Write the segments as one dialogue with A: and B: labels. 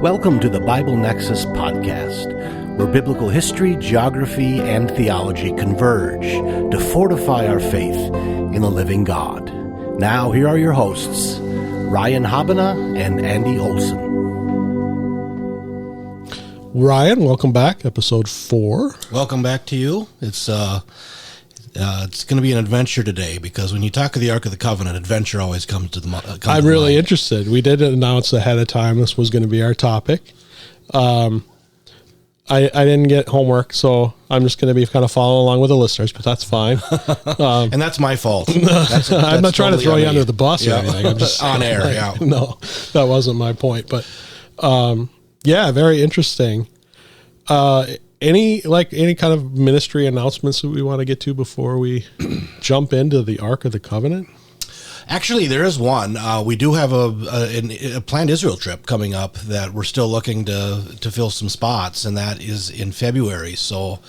A: Welcome to the Bible Nexus podcast, where biblical history, geography, and theology converge to fortify our faith in the living God. Now, here are your hosts, Ryan Habana and Andy Olson.
B: Ryan, welcome back, episode 4.
C: Welcome back to you. It's going to be an adventure today, because when you talk of the Ark of the Covenant, adventure always comes to the
B: I'm really interested. We did announce ahead of time this was going to be our topic. I didn't get homework, so I'm just going to be kind of following along with the listeners, but that's fine.
C: And that's my fault.
B: I'm not trying to throw you under the bus or anything. I'm just
C: on air. Yeah.
B: No, that wasn't my point. But yeah, very interesting. Any kind of ministry announcements that we want to get to before we jump into the Ark of the Covenant?
C: Actually, there is one. We do have a planned Israel trip coming up that we're still looking to fill some spots, and that is in February. So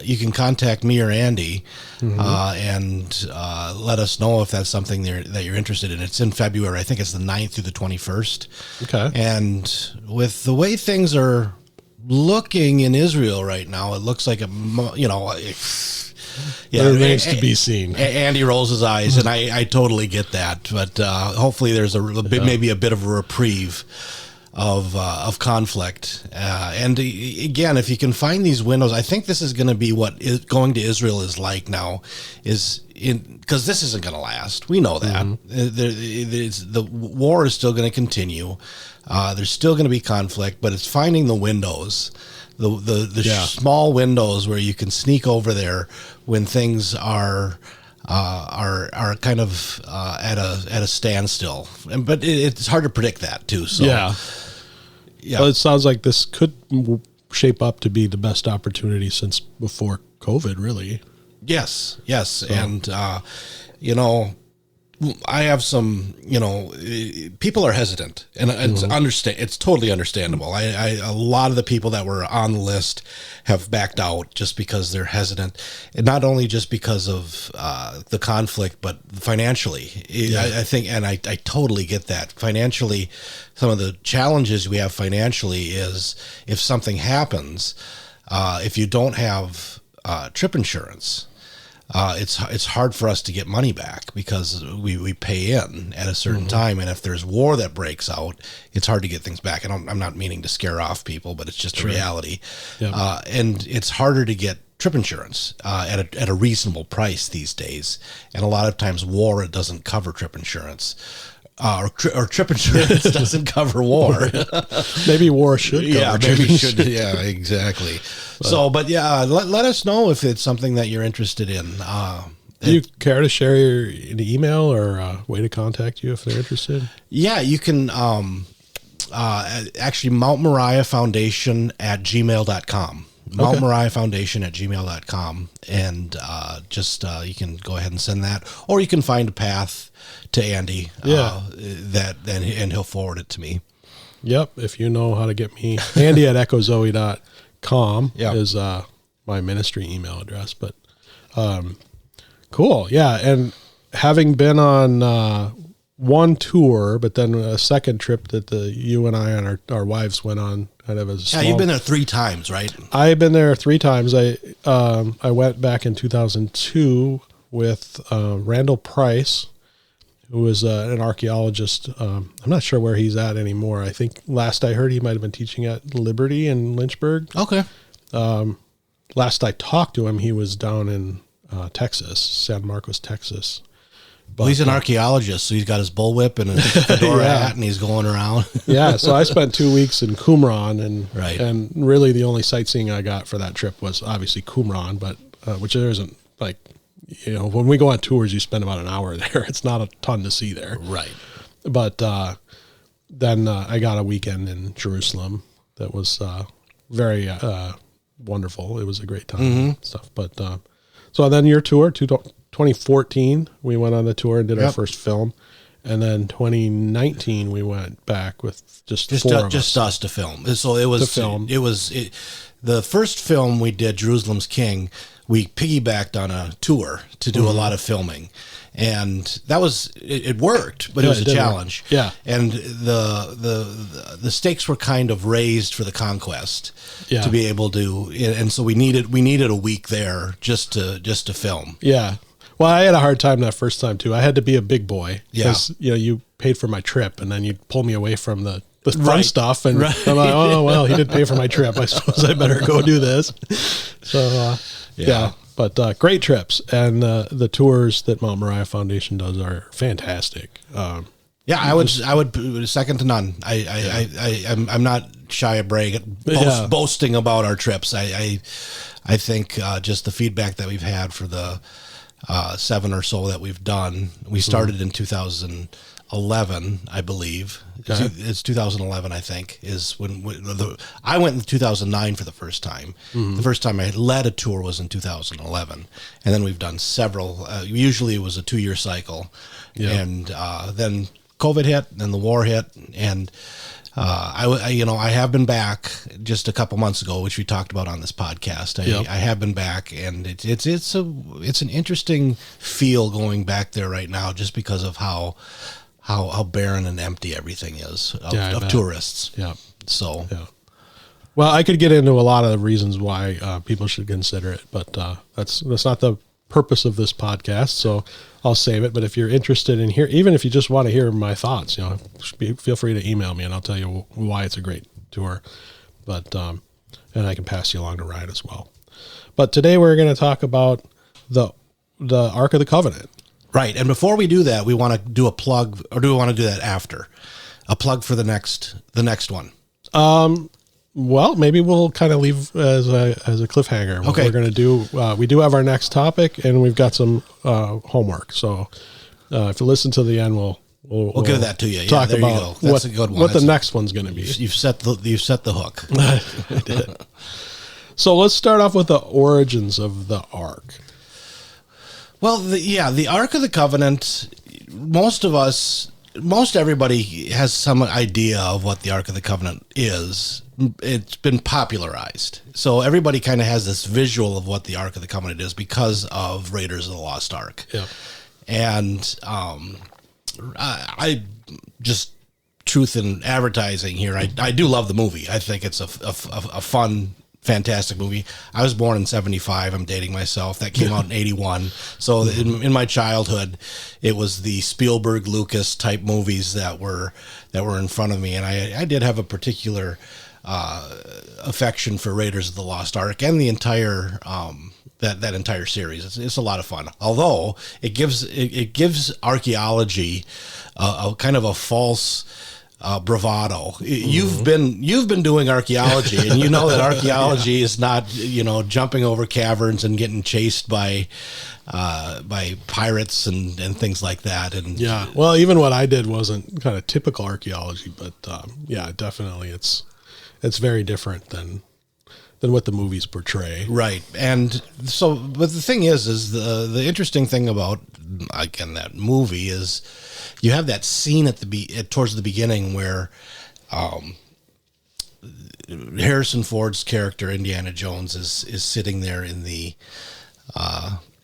C: you can contact me or Andy, and let us know if that's something that you're interested in. It's in February. I think it's the 9th through the 21st.
B: Okay.
C: And with the way things are looking in Israel right now, it looks like
B: There remains to be seen.
C: Andy rolls his eyes, and I totally get that. But hopefully, there's maybe a bit of a reprieve of conflict. And again, if you can find these windows, I think this is going to be what going to Israel is like now. Because this isn't going to last. We know that. The war is still going to continue. There's still going to be conflict, but it's finding the windows, the small windows where you can sneak over there when things are kind of at a standstill. But it's hard to predict that too. So
B: yeah. Well, it sounds like this could shape up to be the best opportunity since before COVID, really.
C: Yes. So. And I have some, people are hesitant, and it's totally understandable. A lot of the people that were on the list have backed out just because they're hesitant, and not only just because of the conflict, but financially. Yeah. I think, and I totally get that. Financially, some of the challenges we have financially is if something happens, if you don't have trip insurance, it's hard for us to get money back because we pay in at a certain time, and if there's war that breaks out, it's hard to get things back. And I'm not meaning to scare off people, but it's just a reality. Yeah. And it's harder to get trip insurance at a reasonable price these days, and a lot of times war doesn't cover trip insurance. Or trip insurance doesn't cover war.
B: Maybe war should cover trip insurance.
C: Yeah, exactly. But let us know if it's something that you're interested in.
B: Do you care to share an email or a way to contact you if they're interested? Yeah,
C: you can actually Mount Moriah Foundation at gmail.com. Mount Moriah Foundation at gmail.com. And you can go ahead and send that. Or you can find a path to Andy, and he'll forward it to me.
B: Yep, if you know how to get me, Andy at echozoe.com is my ministry email address. But cool, yeah. And having been on one tour, but then a second trip that you and I and our wives went on, kind of as a small.
C: Yeah, you've been there 3 times, right?
B: I've been there 3 times. I went back in 2002 with Randall Price, who was an archaeologist. I'm not sure where he's at anymore. I think last I heard he might have been teaching at Liberty in Lynchburg.
C: Okay.
B: Last I talked to him, he was down in Texas, San Marcos, Texas.
C: But he's an archaeologist, so he's got his bullwhip and his fedora hat, and he's going around.
B: Yeah, so I spent 2 weeks in Qumran, and really the only sightseeing I got for that trip was obviously Qumran, but which there isn't like. When we go on tours, you spend about an hour there. It's not a ton to see there.
C: Right.
B: But then I got a weekend in Jerusalem that was very wonderful. It was a great time and stuff. But so then your tour, 2014, we went on the tour and did our first film. And then 2019, we went back with just
C: us to film. So it was the first film we did, Jerusalem's King, we piggybacked on a tour to do a lot of filming. And that was, it worked, but it was a challenge.
B: Work. Yeah.
C: And the stakes were kind of raised for the conquest to be able to, and so we needed a week there just to film.
B: Yeah. Well, I had a hard time that first time too. I had to be a big boy.
C: Yeah.
B: You paid for my trip and then you pull me away from the fun stuff. And I'm like, oh, well, he did pay for my trip. I suppose I better go do this. So, yeah. But great trips, and the tours that Mount Moriah Foundation does are fantastic.
C: I would second to none. I'm not shy of boasting about our trips. I think just the feedback that we've had for the 7 or so that we've done. We started in 2011, I believe.
B: Okay.
C: It's 2011, I think, is when I went in 2009 for the first time. The first time I led a tour was in 2011, and then we've done several. Usually, it was a 2-year cycle, and then COVID hit, then the war hit, and I have been back just a couple months ago, which we talked about on this podcast. I have been back, and it's an interesting feel going back there right now, just because of how barren and empty everything is of tourists.
B: Yeah.
C: So.
B: Yeah. Well, I could get into a lot of the reasons why people should consider it, but that's not the purpose of this podcast. So I'll save it. But if you're interested in even if you just want to hear my thoughts, feel free to email me and I'll tell you why it's a great tour. But and I can pass you along to ride as well. But today we're going to talk about the Ark of the Covenant.
C: Right. And before we do that, we want to do a plug, or do we want to do that after? A plug for the next one.
B: Well, maybe we'll kind of leave as a cliffhanger. What we're going to do, we do have our next topic, and we've got some homework. So if you listen to the end, we'll
C: give that to you.
B: Talk
C: there
B: about
C: you go. That's a good one.
B: What the next one's going to be.
C: You've set the hook.
B: I did. So let's start off with the origins of the Ark.
C: Well, the Ark of the Covenant, most everybody has some idea of what the Ark of the Covenant is. It's been popularized. So everybody kind of has this visual of what the Ark of the Covenant is because of Raiders of the Lost Ark.
B: Yeah.
C: And I just, truth in advertising here, I do love the movie. I think it's a fun, fantastic movie. I was born in 75. I'm dating myself. That came out in 81. So in my childhood, it was the Spielberg, Lucas type movies that were in front of me. And I did have a particular affection for Raiders of the Lost Ark and the entire that entire series. It's a lot of fun. Although it gives archaeology a kind of a false bravado. You've been doing archaeology, and you know that archaeology is not jumping over caverns and getting chased by pirates and things like that. And
B: yeah, well, even what I did wasn't kind of typical archaeology, but yeah, definitely it's very different than what the movies portray.
C: Right. And so, but the thing is the interesting thing about, again, that movie is you have that scene towards the beginning where Harrison Ford's character, Indiana Jones, is sitting there in the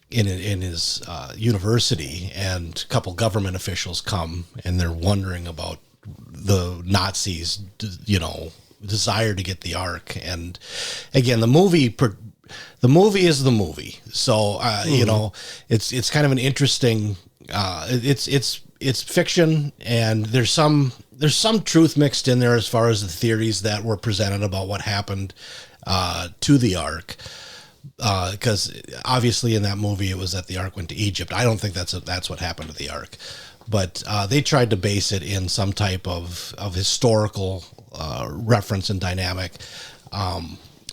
C: in his university, and a couple government officials come and they're wondering about the Nazis, desire to get the Ark. And again, the movie is the movie. So, it's kind of an interesting, it's fiction, and there's some truth mixed in there as far as the theories that were presented about what happened, to the Ark. Because obviously in that movie it was that the Ark went to Egypt. I don't think that's what happened to the Ark, but they tried to base it in some type of historical reference and dynamic.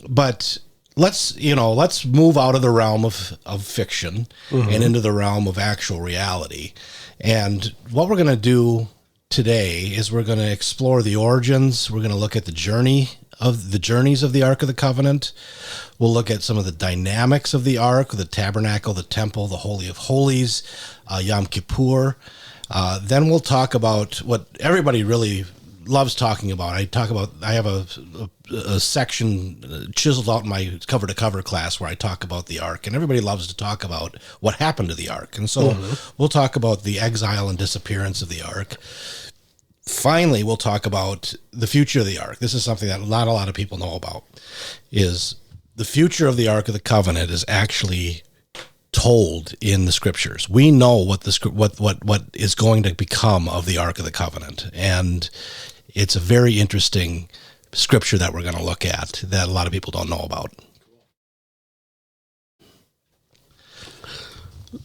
C: But let's move out of the realm of fiction and into the realm of actual reality. And what we're going to do today is we're going to explore the origins. We're going to look at the journeys of the Ark of the Covenant. We'll look at some of the dynamics of the Ark, the tabernacle, the temple, the Holy of Holies, Yom Kippur. Then we'll talk about what everybody really loves talking about. I have a section chiseled out in my cover to cover class where I talk about the ark, and everybody loves to talk about what happened to the ark. And so we'll talk about the exile and disappearance of the ark. Finally, we'll talk about the future of the ark. This is something that not a lot of people know about, is the future of the Ark of the Covenant is actually told in the scriptures. We know what what is going to become of the Ark of the Covenant, and it's a very interesting scripture that we're going to look at that a lot of people don't know about.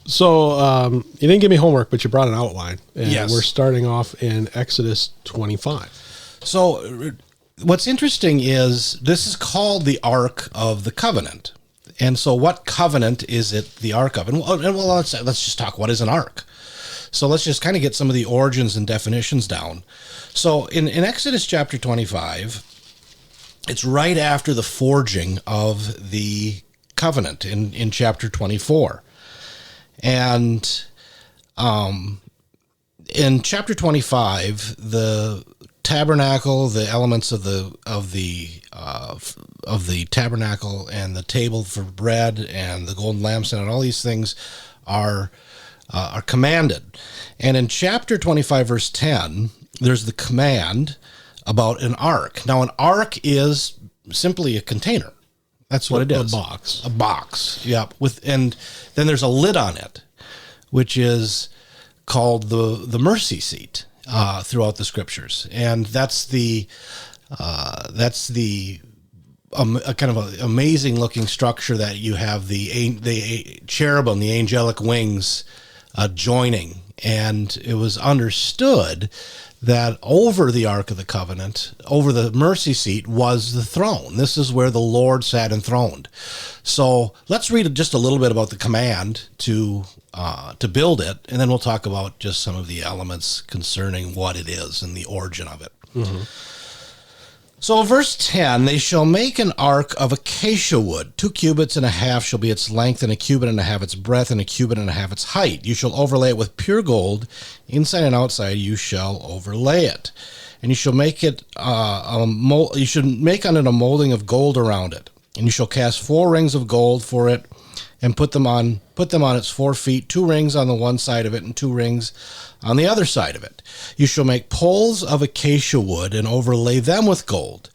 B: So you didn't give me homework, but you brought an outline, and
C: Yes.
B: we're starting off in Exodus 25.
C: So what's interesting is this is called the Ark of the Covenant. And so what covenant is it the Ark of? And let's just talk, what is an ark? So let's just kind of get some of the origins and definitions down. So in Exodus chapter 25, it's right after the forging of the covenant in chapter 24. And in chapter 25, the tabernacle, the elements of the tabernacle, and the table for bread, and the golden lampstand, and all these things are commanded. And in chapter 25, verse 10, there's the command about an ark. Now, an ark is simply a container. That's what it is. A box. Yep. And then there's a lid on it, which is called the mercy seat throughout the scriptures, and that's the kind of an amazing looking structure that you have the cherubim, the angelic wings joining, and it was understood that over the Ark of the Covenant, over the mercy seat, was the throne. This is where the Lord sat enthroned. So let's read just a little bit about the command to build it, and then we'll talk about just some of the elements concerning what it is and the origin of it. Mm-hmm. So verse 10, they shall make an ark of acacia wood. 2 cubits and a half shall be its length, and 1 cubit and a half its breadth, and 1 cubit and a half its height. You shall overlay it with pure gold. Inside and outside you shall overlay it. And you shall make it you should make on it a molding of gold around it. And you shall cast 4 rings of gold for it, and put them on its 4 feet, 2 rings on the one side of it, and 2 rings on the other side of it. You shall make poles of acacia wood, and overlay them with gold.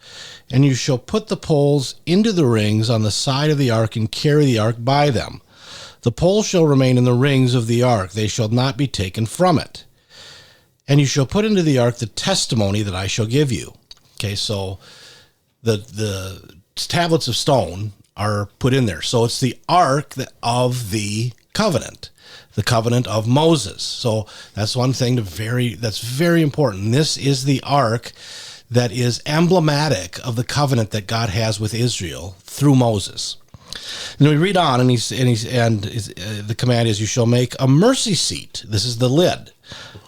C: And you shall put the poles into the rings on the side of the ark, and carry the ark by them. The poles shall remain in the rings of the ark. They shall not be taken from it. And you shall put into the ark the testimony that I shall give you. Okay, so the tablets of stone are put in there. So it's the Ark of the Covenant, the covenant of Moses. So that's one thing that's very important. This is the Ark that is emblematic of the covenant that God has with Israel through Moses. And we read on, and the command is, you shall make a mercy seat. This is the lid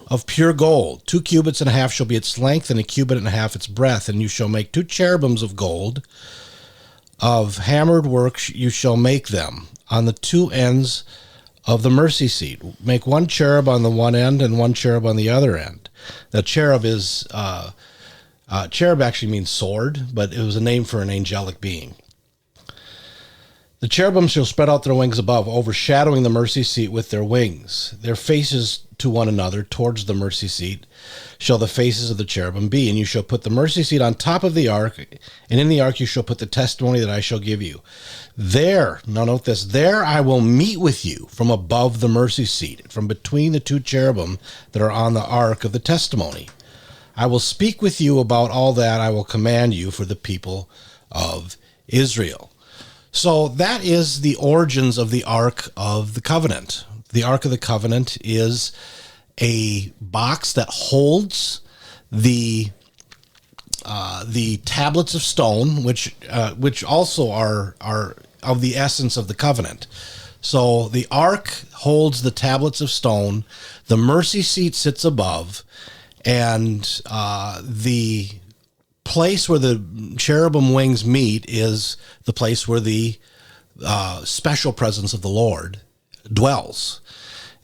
C: of pure gold. 2 cubits and a half shall be its length, and 1 cubit and a half its breadth. And you shall make 2 cherubims of gold. Of hammered work you shall make them on the 2 ends of the mercy seat. Make 1 cherub on the one end and 1 cherub on the other end. The cherub is cherub actually means sword, but it was a name for an angelic being. The cherubim shall spread out their wings above, overshadowing the mercy seat with their wings. Their faces to one another towards the mercy seat shall the faces of the cherubim be. And you shall put the mercy seat on top of the ark, and in the ark you shall put the testimony that I shall give you. There, now note this, there I will meet with you from above the mercy seat, from between the 2 cherubim that are on the ark of the testimony. I will speak with you about all that I will command you for the people of Israel. So that is the origins of the Ark of the Covenant. The Ark of the Covenant is a box that holds the tablets of stone, which also are of the essence of the covenant. So the ark holds the tablets of stone. The mercy seat sits above, and the place where the cherubim wings meet is the place where the special presence of the Lord dwells.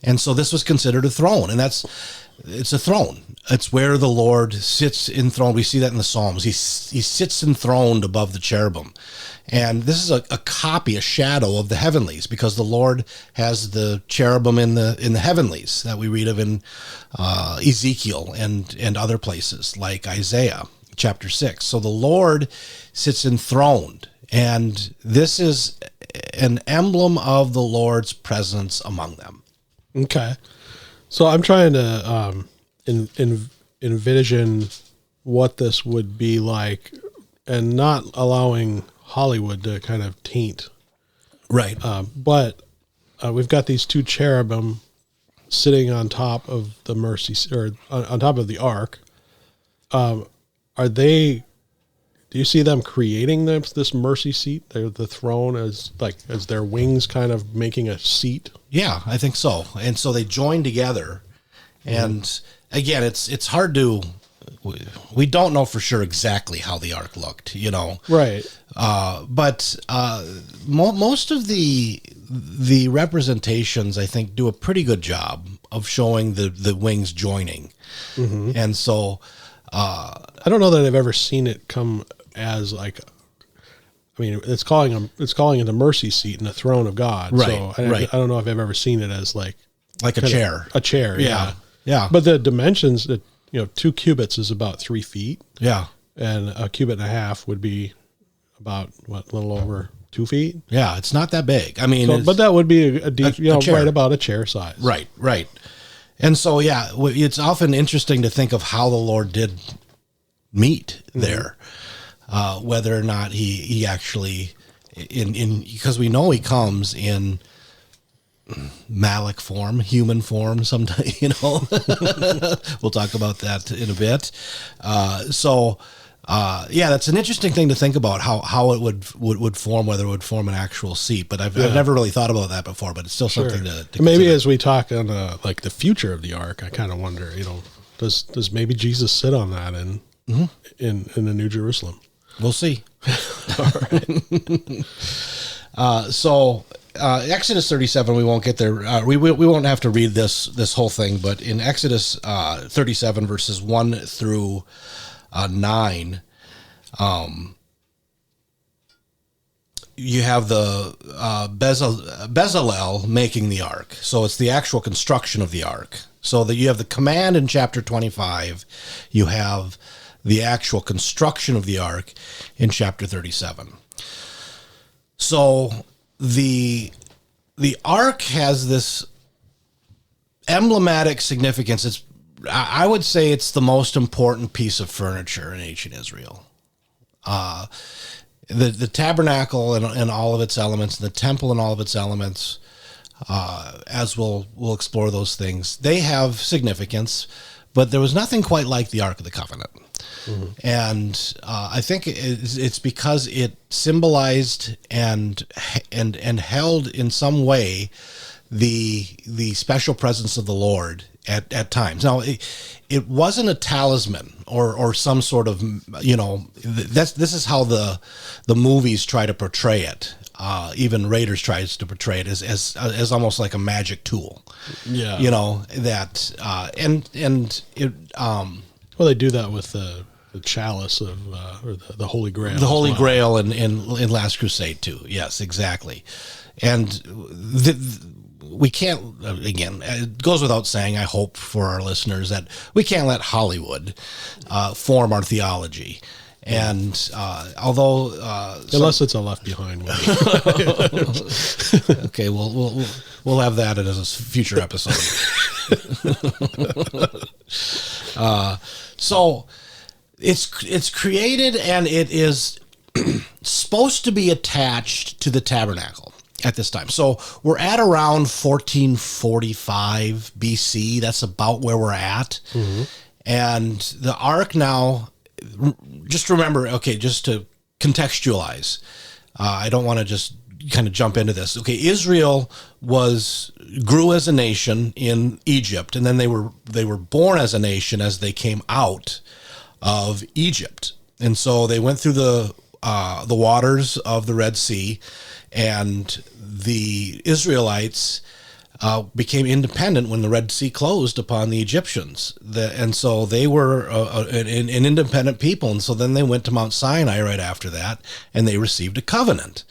C: And so this was considered a throne, and it's a throne. It's where the Lord sits enthroned. We see that in the Psalms. He sits enthroned above the cherubim. And this is a copy, a shadow of the heavenlies, because the Lord has the cherubim in the heavenlies that we read of in Ezekiel and other places like Isaiah chapter 6. So the Lord sits enthroned, and this is an emblem of the Lord's presence among them.
B: Okay. So I'm trying to envision what this would be like, and not allowing Hollywood to kind of taint.
C: Right.
B: But we've got these two cherubim sitting on top of the on top of the ark. Are they? Do you see them creating this mercy seat? The throne as their wings kind of making a seat.
C: Yeah, I think so. And so they join together. And again, it's hard to. We don't know for sure exactly how the ark looked,
B: Right.
C: But most of the representations, I think, do a pretty good job of showing the wings joining. Mm-hmm. And so
B: I don't know that I've ever seen it come as it's calling it a mercy seat and a throne of God.
C: Right.
B: So I don't know if I've ever seen it as like
C: a chair.
B: A chair.
C: Yeah. Yeah.
B: But the dimensions that, 2 cubits is about 3 feet.
C: Yeah.
B: And a cubit and a half would be about a little over 2 feet.
C: Yeah. It's not that big. I mean,
B: but that would be a chair. Right about a chair size.
C: Right. Right. And so, yeah, it's often interesting to think of how the Lord did meet there, whether or not he actually because we know he comes in Malik form, human form, sometimes, we'll talk about that in a bit. That's an interesting thing to think about how it would form, whether it would form an actual seat. But I've never really thought about that before, but it's still something to
B: maybe
C: consider.
B: As we talk on the future of the ark, I kind of wonder, does maybe Jesus sit on that in the New Jerusalem?
C: We'll see.
B: All right.
C: Exodus 37, we won't get there. We won't have to read this whole thing, but in Exodus 37 verses 1 through 9, you have the Bezalel making the ark. So it's the actual construction of the ark. So that you have the command in chapter 25. You have the actual construction of the ark in chapter 37. So the ark has this emblematic significance. I would say it's the most important piece of furniture in ancient Israel. The tabernacle and all of its elements, the temple and all of its elements, as we'll explore those things, they have significance, but there was nothing quite like the Ark of the Covenant. Mm-hmm. And I think it's because it symbolized and held in some way the special presence of the Lord at times. Now, it wasn't a talisman or some sort of, this is how the movies try to portray it. Even Raiders tries to portray it as almost like a magic tool.
B: Yeah.
C: Well,
B: they do that with the chalice of, or the Holy Grail.
C: The Holy Grail in Last Crusade too. Yes, exactly. And we can't, again, it goes without saying, I hope for our listeners, that we can't let Hollywood form our theology. And although
B: unless it's a Left Behind movie.
C: Okay, we'll have that as a future episode. So it's created, and it is supposed to be attached to the tabernacle at this time. So we're at around 1445 BC. That's about where we're at. Mm-hmm. And the ark now, just remember, okay, just to contextualize, I don't want to just kind of jump into this. Okay, Israel grew as a nation in Egypt, and then they were born as a nation as they came out of Egypt. And so they went through the waters of the Red Sea, and the Israelites became independent when the Red Sea closed upon the Egyptians. And so they were an independent people. And so then they went to Mount Sinai right after that, and they received a covenant.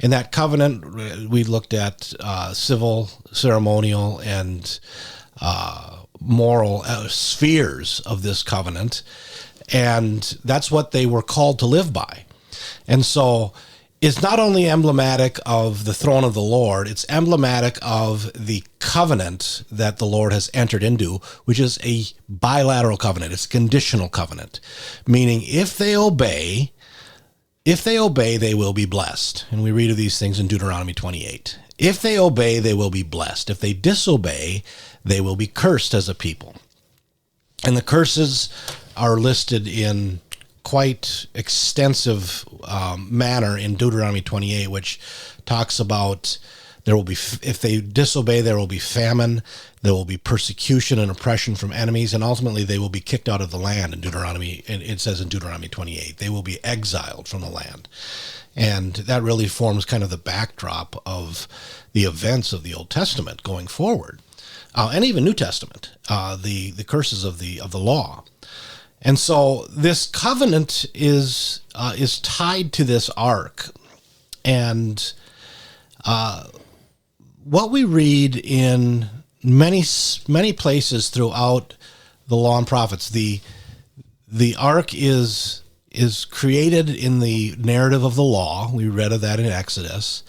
C: In that covenant, we looked at civil, ceremonial, and moral spheres of this covenant. And that's what they were called to live by. And so it's not only emblematic of the throne of the Lord, it's emblematic of the covenant that the Lord has entered into, which is a bilateral covenant. It's a conditional covenant, meaning if they obey, they will be blessed. And we read of these things in Deuteronomy 28. If they obey, they will be blessed. If they disobey, they will be cursed as a people. And the curses are listed in quite extensive manner in Deuteronomy 28, which talks about there will be, if they disobey, there will be famine, there will be persecution and oppression from enemies, and ultimately they will be kicked out of the land. In Deuteronomy, it says in Deuteronomy 28, they will be exiled from the land. And that really forms kind of the backdrop of the events of the Old Testament going forward, and even New Testament, the curses of the law. And so this covenant is tied to this ark. And what we read in many places throughout the Law and Prophets, the ark is created in the narrative of the law. We read of that in Exodus.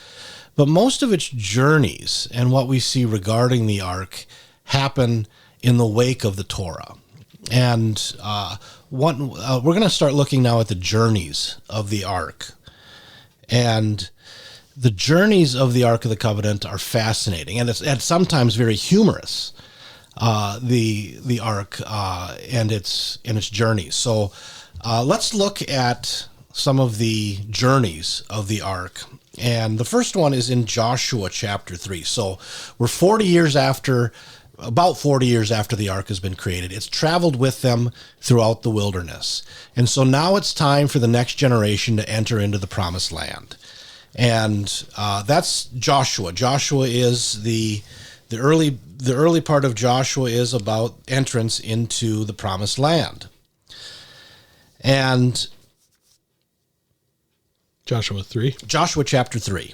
C: But most of its journeys and what we see regarding the ark happen in the wake of the Torah. And we're going to start looking now at the journeys of the ark. And the journeys of the Ark of the Covenant are fascinating, and it's sometimes very humorous. The ark and its journeys. So let's look at some of the journeys of the ark. And the first one is in Joshua chapter 3. So we're about 40 years after the ark has been created. It's traveled with them throughout the wilderness. And so now it's time for the next generation to enter into the promised land. And that's Joshua. Joshua is the early part of Joshua is about entrance into the promised land. And
B: Joshua
C: chapter 3.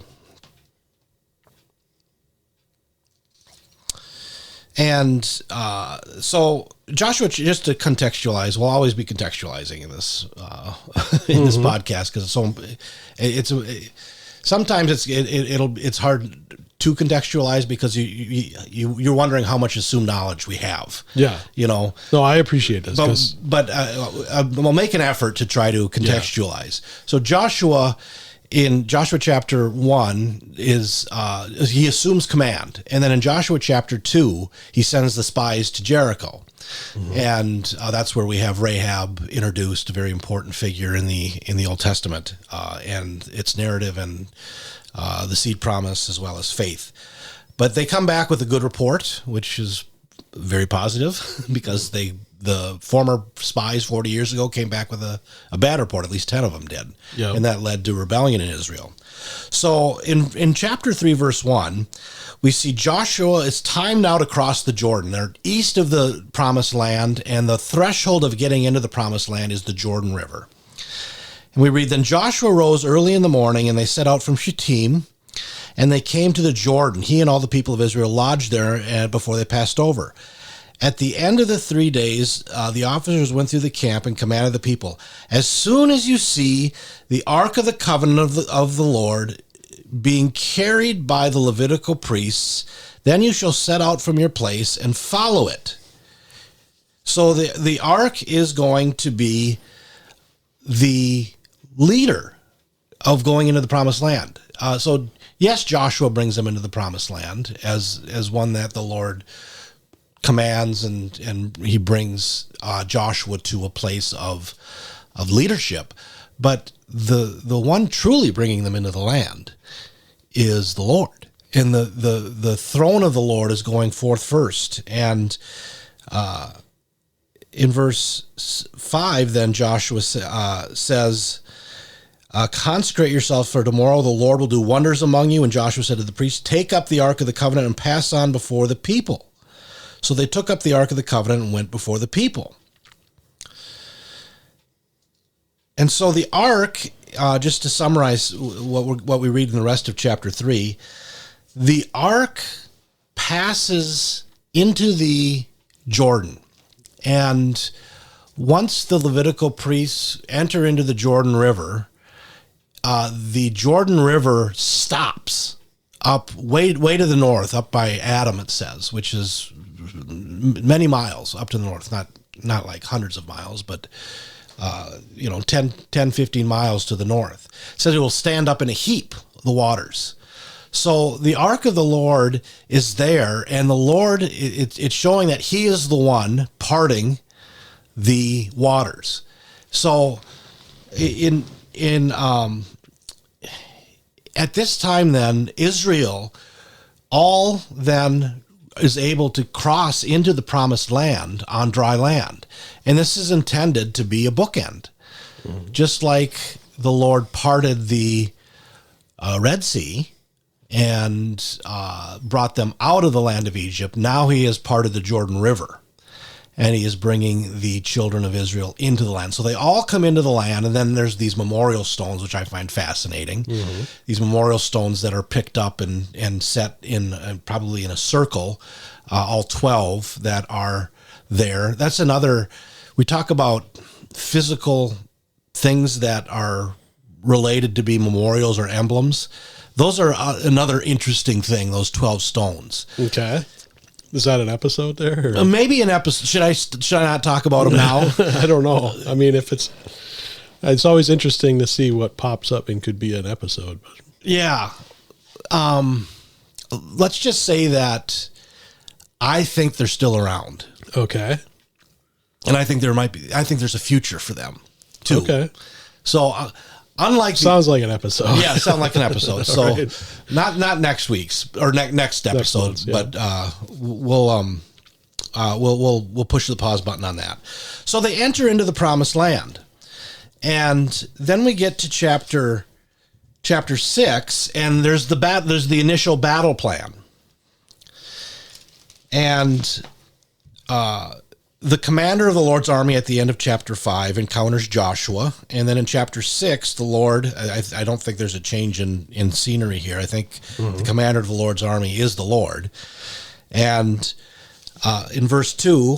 C: And so Joshua, just to contextualize, we'll always be contextualizing in this this podcast, because sometimes it's hard to contextualize because you're wondering how much assumed knowledge we have.
B: Yeah,
C: No,
B: I appreciate this,
C: but we'll make an effort to try to contextualize. Yeah. So Joshua. In Joshua chapter 1 he assumes command. And then in Joshua chapter 2, he sends the spies to Jericho. Mm-hmm. And that's where we have Rahab introduced, a very important figure in the Old Testament, and its narrative and the seed promise as well as faith. But they come back with a good report, which is very positive because the former spies 40 years ago came back with a bad report. At least 10 of them did. Yep. And that led to rebellion in Israel. So in chapter 3, verse 1, we see Joshua, it's time now to cross the Jordan. They're east of the promised land, and the threshold of getting into the promised land is the Jordan River. And we read, then Joshua rose early in the morning, and they set out from Shittim, and they came to the Jordan. He and all the people of Israel lodged there before they passed over. At the end of the 3 days, the officers went through the camp and commanded the people, as soon as you see the Ark of the Covenant of the Lord being carried by the Levitical priests, then you shall set out from your place and follow it. So the Ark is going to be the leader of going into the promised land. So yes, Joshua brings them into the promised land as one that the Lord commands, and he brings Joshua to a place of leadership. But the one truly bringing them into the land is the Lord, and the throne of the Lord is going forth first. And in verse 5, then Joshua says, consecrate yourself, for tomorrow the Lord will do wonders among you. And Joshua said to the priests, take up the Ark of the Covenant and pass on before the people. So they took up the Ark of the Covenant and went before the people. And so the Ark, just to summarize what we read in the rest of chapter 3, the Ark passes into the Jordan. And once the Levitical priests enter into the Jordan River, the Jordan River stops up way to the north, up by Adam, it says, which is many miles up to the north, not like hundreds of miles, but 10, 15 miles to the north. It says it will stand up in a heap, the waters. So the Ark of the Lord is there, and the Lord, it's showing that he is the one parting the waters. So at this time then, Israel all then is able to cross into the promised land on dry land. And this is intended to be a bookend. Mm-hmm. Just like the Lord parted the Red Sea and brought them out of the land of Egypt, now he has parted the Jordan River. And he is bringing the children of Israel into the land. So they all come into the land, and then there's these memorial stones, which I find fascinating. Mm-hmm. These memorial stones that are picked up and set in probably in a circle, all 12 that are there. That's another, we talk about physical things that are related to be memorials or emblems. Those are another interesting thing, those 12 stones.
B: Okay. Is that an episode there?
C: Maybe an episode. Should I not talk about them now?
B: I don't know. I mean, if it's always interesting to see what pops up and could be an episode.
C: Yeah. Let's just say that I think they're still around.
B: Okay.
C: And I think there's a future for them too.
B: Okay.
C: So, unlike
B: sounds like an episode.
C: Yeah, sound like an episode. So
B: right.
C: not next week's or next episode, yeah. But we'll push the pause button on that. So they enter into the promised land, and then we get to chapter 6, and there's the initial battle plan, and the commander of the Lord's army at the end of chapter 5 encounters Joshua. And then in chapter 6, the Lord, I don't think there's a change in scenery here. I think the commander of the Lord's army is the Lord. And in verse 2,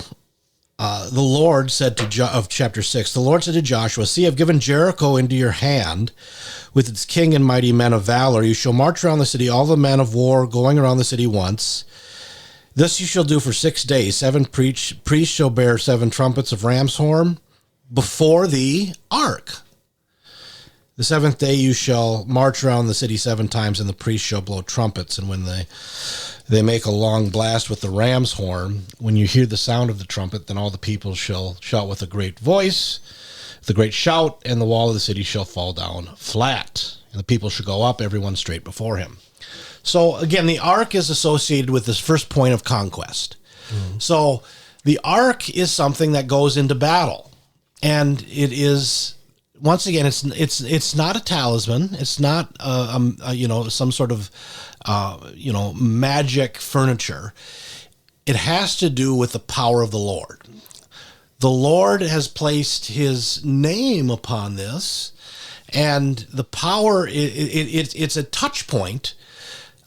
C: the Lord said of chapter 6, the Lord said to Joshua, see, I've given Jericho into your hand with its king and mighty men of valor. You shall march around the city, all the men of war going around the city once. This you shall do for 6 days. 7 priests shall bear 7 trumpets of ram's horn before the ark. The 7th day you shall march around the city 7 times, and the priests shall blow trumpets. And when they make a long blast with the ram's horn, when you hear the sound of the trumpet, then all the people shall shout with a great voice, with a great shout, and the wall of the city shall fall down flat. And the people shall go up, everyone straight before him. So, again, the ark is associated with this first point of conquest. Mm-hmm. So, the ark is something that goes into battle. And it is, once again, it's not a talisman. It's not, some sort of, magic furniture. It has to do with the power of the Lord. The Lord has placed his name upon this, and the power, it's a touch point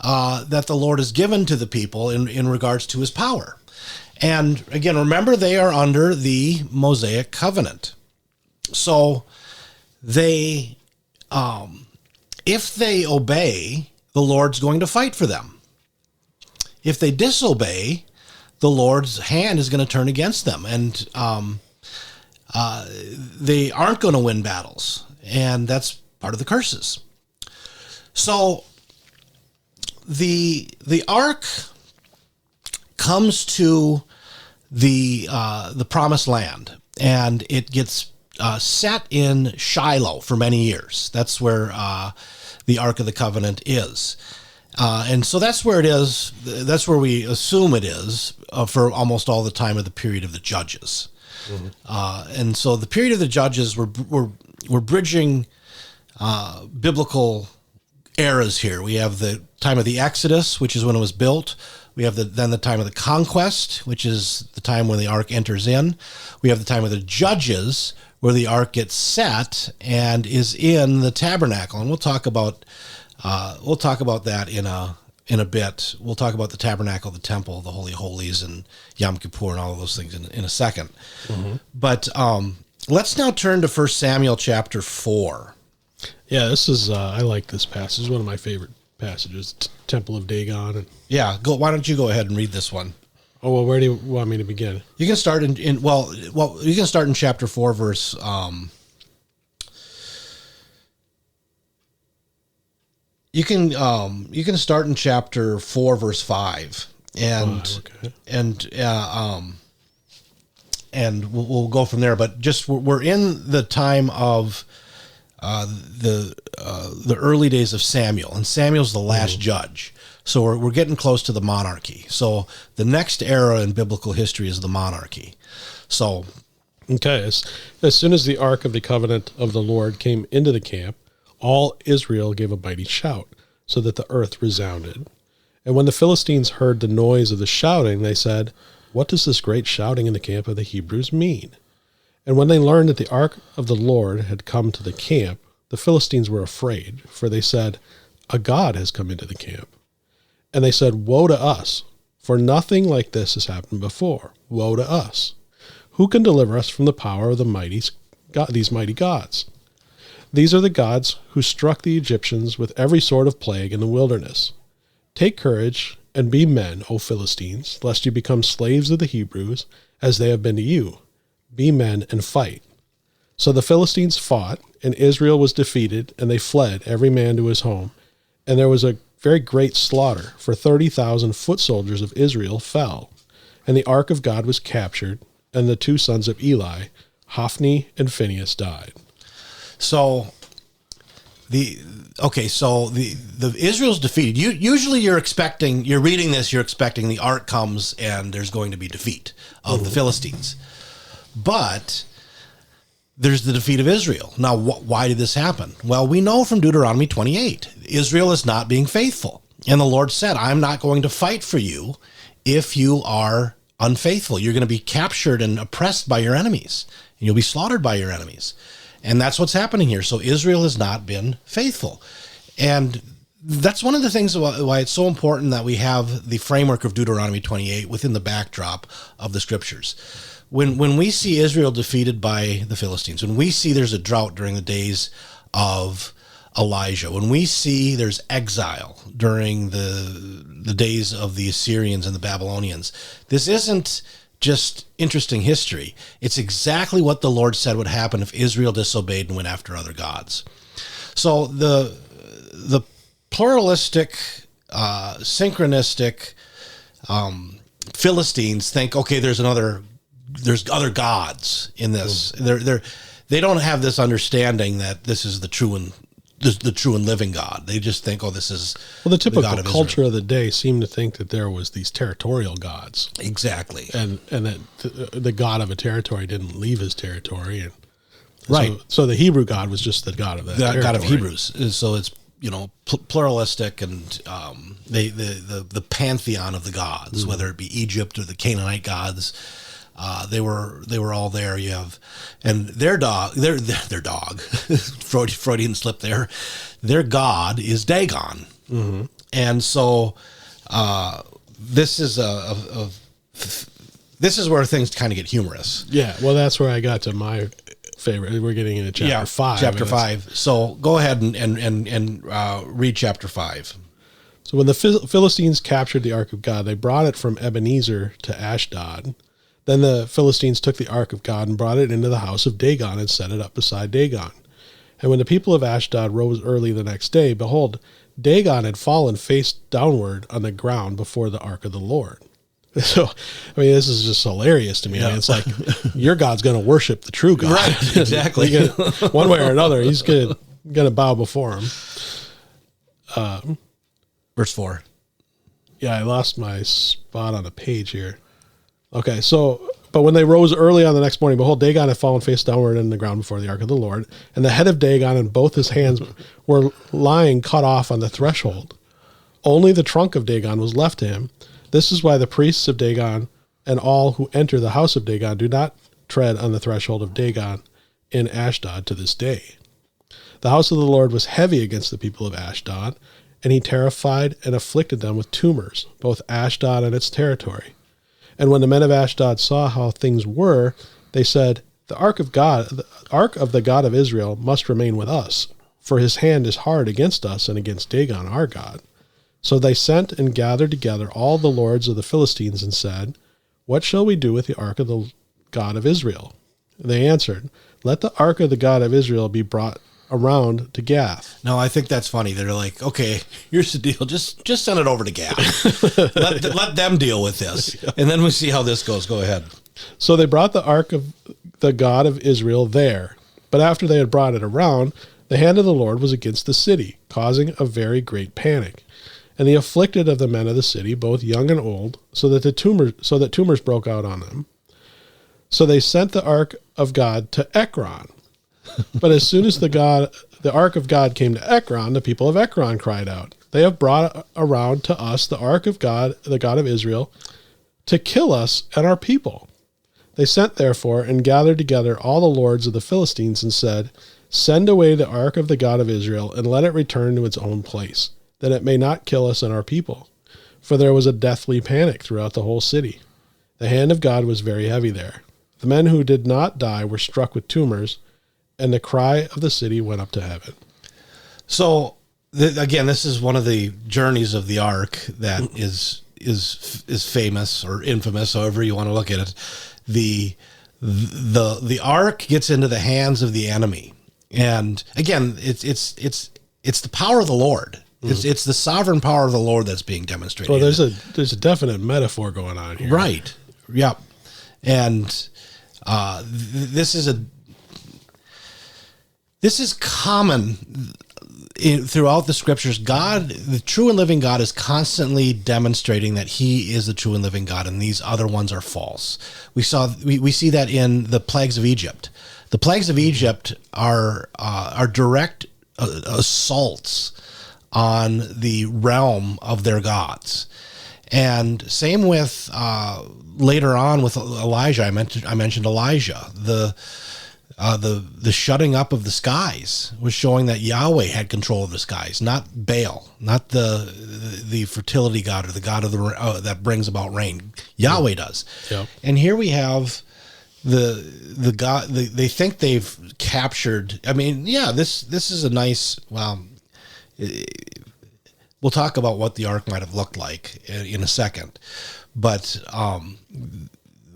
C: that the Lord has given to the people in regards to his power. And again, remember, they are under the Mosaic covenant. So they, if they obey, the Lord's going to fight for them. If they disobey, the Lord's hand is going to turn against them. And they aren't going to win battles. And that's part of the curses. So the ark comes to the promised land, and it gets set in Shiloh for many years. That's where the Ark of the Covenant is. And so that's where it is. That's where we assume it is for almost all the time of the period of the Judges. Mm-hmm. And so the period of the Judges, we're bridging biblical eras here. We have the time of the Exodus, which is when it was built. We have then the time of the conquest, which is the time when the ark enters in. We have the time of the Judges, where the ark gets set and is in the tabernacle. And we'll talk about that in a bit. We'll talk about the tabernacle, the temple, the Holy of Holies, and Yom Kippur, and all of those things in a second. Mm-hmm. But let's now turn to 1 Samuel chapter 4.
B: Yeah, this is I like this passage. It's one of my favorite passages. Temple of Dagon. And
C: yeah, why don't you go ahead and read this one?
B: Oh, well, where do you want me to begin?
C: You can start in you can start in chapter 4, verse you can start in chapter 4, verse 5, and we'll go from there. But just we're in the time of the early days of Samuel, and Samuel's the last judge. So we're getting close to the monarchy. So the next era in biblical history is the monarchy. So,
B: okay, as soon as the ark of the covenant of the Lord came into the camp, all Israel gave a mighty shout, so that the earth resounded. And when the Philistines heard the noise of the shouting, they said, "What does this great shouting in the camp of the Hebrews mean?" And when they learned that the ark of the Lord had come to the camp, the Philistines were afraid, for they said, "A god has come into the camp." And they said, "Woe to us, for nothing like this has happened before. Woe to us! Who can deliver us from the power of these mighty gods? These are the gods who struck the Egyptians with every sort of plague in the wilderness. Take courage and be men, O Philistines, lest you become slaves of the Hebrews, as they have been to you. Be men and fight." So the Philistines fought, and Israel was defeated, and they fled, every man to his home. And there was a very great slaughter, for 30,000 foot soldiers of Israel fell. And the ark of God was captured, and the two sons of Eli, Hophni and Phinehas, died.
C: So the Israel's defeated. Usually you're reading this, you're expecting the ark comes and there's going to be defeat of the Philistines. But there's the defeat of Israel. Now, why did this happen? Well, we know from Deuteronomy 28, Israel is not being faithful. And the Lord said, "I'm not going to fight for you if you are unfaithful. You're going to be captured and oppressed by your enemies, and you'll be slaughtered by your enemies." And that's what's happening here. So Israel has not been faithful. And that's one of the things why it's so important that we have the framework of Deuteronomy 28 within the backdrop of the scriptures. When we see Israel defeated by the Philistines, when we see there's a drought during the days of Elijah, when we see there's exile during the days of the Assyrians and the Babylonians, this isn't just interesting history. It's exactly what the Lord said would happen if Israel disobeyed and went after other gods. So the pluralistic, synchronistic Philistines think, okay, there's other gods in this. They don't have this understanding that this is the true and living God. They just think, oh, this is
B: the typical culture of the day seemed to think that there was these territorial gods.
C: Exactly.
B: And that the god of a territory didn't leave his territory. And
C: right.
B: So the Hebrew God was just the god of that territory.
C: God of Hebrews. So it's, pluralistic, and the pantheon of the gods, whether it be Egypt or the Canaanite gods. They were all there. You have, and their dog, Freudian slip there. Their god is Dagon, and so this is this is where things kind of get humorous.
B: Yeah, well, that's where I got to my favorite. We're getting into chapter 5.
C: Chapter 5. So go ahead and read chapter 5.
B: So when the Philistines captured the ark of God, they brought it from Ebenezer to Ashdod. Then the Philistines took the ark of God and brought it into the house of Dagon and set it up beside Dagon. And when the people of Ashdod rose early the next day, behold, Dagon had fallen face downward on the ground before the ark of the Lord. So, I mean, this is just hilarious to me. Yeah. I mean, it's like, your God's going to worship the true God.
C: Right, exactly.
B: One way or another, he's going to bow before him.
C: Verse 4.
B: Yeah, I lost my spot on the page here. Okay, so But when they rose early on the next morning, behold, Dagon had fallen face downward in the ground before the ark of the Lord, and the head of Dagon and both his hands were lying cut off on the threshold. Only the trunk of Dagon was left to him. This is why the priests of Dagon and all who enter the house of Dagon do not tread on the threshold of Dagon in Ashdod to this day. The house of the Lord was heavy against the people of Ashdod, and he terrified and afflicted them with tumors, both Ashdod and its territory. And when the men of Ashdod saw how things were, they said, the ark of the God of Israel must remain with us, for his hand is hard against us and against Dagon our God. So they sent and gathered together all the lords of the Philistines and said, what shall we do with the ark of the God of Israel? And they answered, let the ark of the God of Israel be brought around to Gath.
C: No, I think that's funny. They're like, okay, here's the deal. Just send it over to Gath. let them deal with this. And then we see how this goes. Go ahead.
B: So they brought the ark of the God of Israel there. But after they had brought it around, the hand of the Lord was against the city, causing a very great panic. And he afflicted of the men of the city, both young and old, so that tumors broke out on them. So they sent the ark of God to Ekron. But as soon as the ark of God came to Ekron, the people of Ekron cried out, they have brought around to us the ark of God, the God of Israel, to kill us and our people. They sent therefore and gathered together all the lords of the Philistines and said, send away the ark of the God of Israel and let it return to its own place, that it may not kill us and our people. For there was a deathly panic throughout the whole city. The hand of God was very heavy there. The men who did not die were struck with tumors, and the cry of the city went up to heaven.
C: So, again, this is one of the journeys of the ark that is famous or infamous, however you want to look at it. The ark gets into the hands of the enemy, and again, it's the power of the Lord. It's the sovereign power of the Lord that's being demonstrated.
B: Well, there's a definite metaphor going on here,
C: right? Yep, and this is common throughout the scriptures. God, the true and living God, is constantly demonstrating that he is the true and living God, and these other ones are false. We see that in the plagues of Egypt. The plagues of Egypt are direct assaults on the realm of their gods. And same with later on with Elijah. I mentioned Elijah. The shutting up of the skies was showing that Yahweh had control of the skies, not Baal, not the fertility god or the god of that brings about rain. Yahweh does.
B: Yep.
C: And here we have the god. They think they've captured. I mean, yeah, this is a nice. Well, we'll talk about what the ark might have looked like in a second, but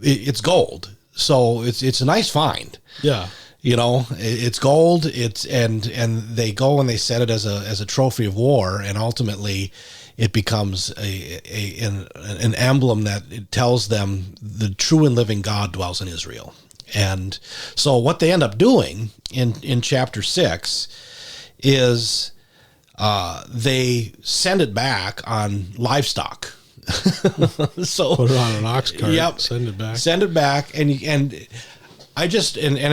C: it's gold. So it's a nice find.
B: Yeah.
C: You know, it's gold. And they go and they set it as a trophy of war, and ultimately it becomes an emblem that it tells them the true and living God dwells in Israel. And so what they end up doing in chapter 6 is they send it back on livestock. So
B: put it on an ox cart.
C: Yep,
B: send it
C: back, and it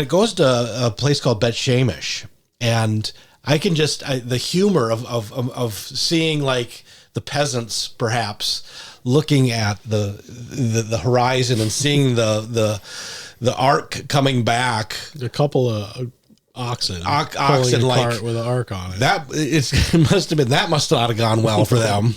C: goes to a place called Bet Shemesh, and I can just the humor of seeing like the peasants perhaps looking at the horizon and seeing the ark coming back.
B: A couple of oxen
C: like
B: cart with an ark on it.
C: That must not have gone well for them.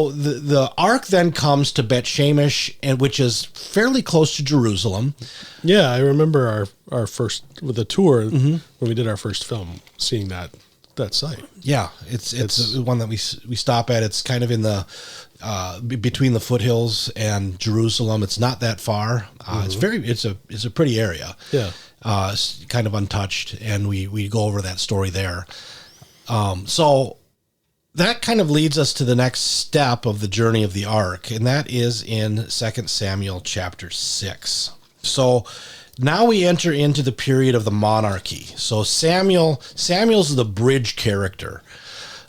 C: the ark then comes to Bet Shemesh, and which is fairly close to Jerusalem.
B: Yeah, I remember our first with the tour when we did our first film, seeing that site.
C: Yeah, it's one that we stop at. It's kind of in the between the foothills and Jerusalem. It's not that far. It's a pretty area.
B: Yeah.
C: It's kind of untouched, and we go over that story there. So that kind of leads us to the next step of the journey of the ark, and that is in 2 Samuel chapter 6. So now we enter into the period of the monarchy. So Samuel's the bridge character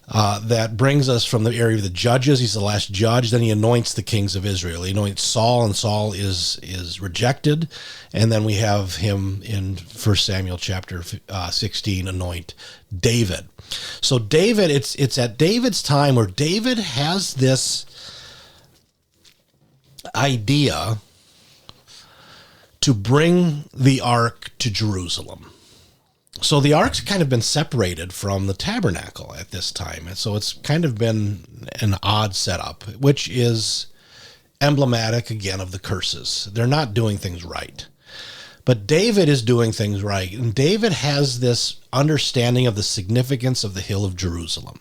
C: that brings us from the area of the judges. He's the last judge. Then he anoints the kings of Israel. He anoints Saul, and Saul is rejected. And then we have him in 1 Samuel chapter 16 anoint David. So David, it's at David's time where David has this idea to bring the ark to Jerusalem. So the ark's kind of been separated from the tabernacle at this time. And so it's kind of been an odd setup, which is emblematic, again, of the curses. They're not doing things right. But David is doing things right. And David has this understanding of the significance of the hill of Jerusalem.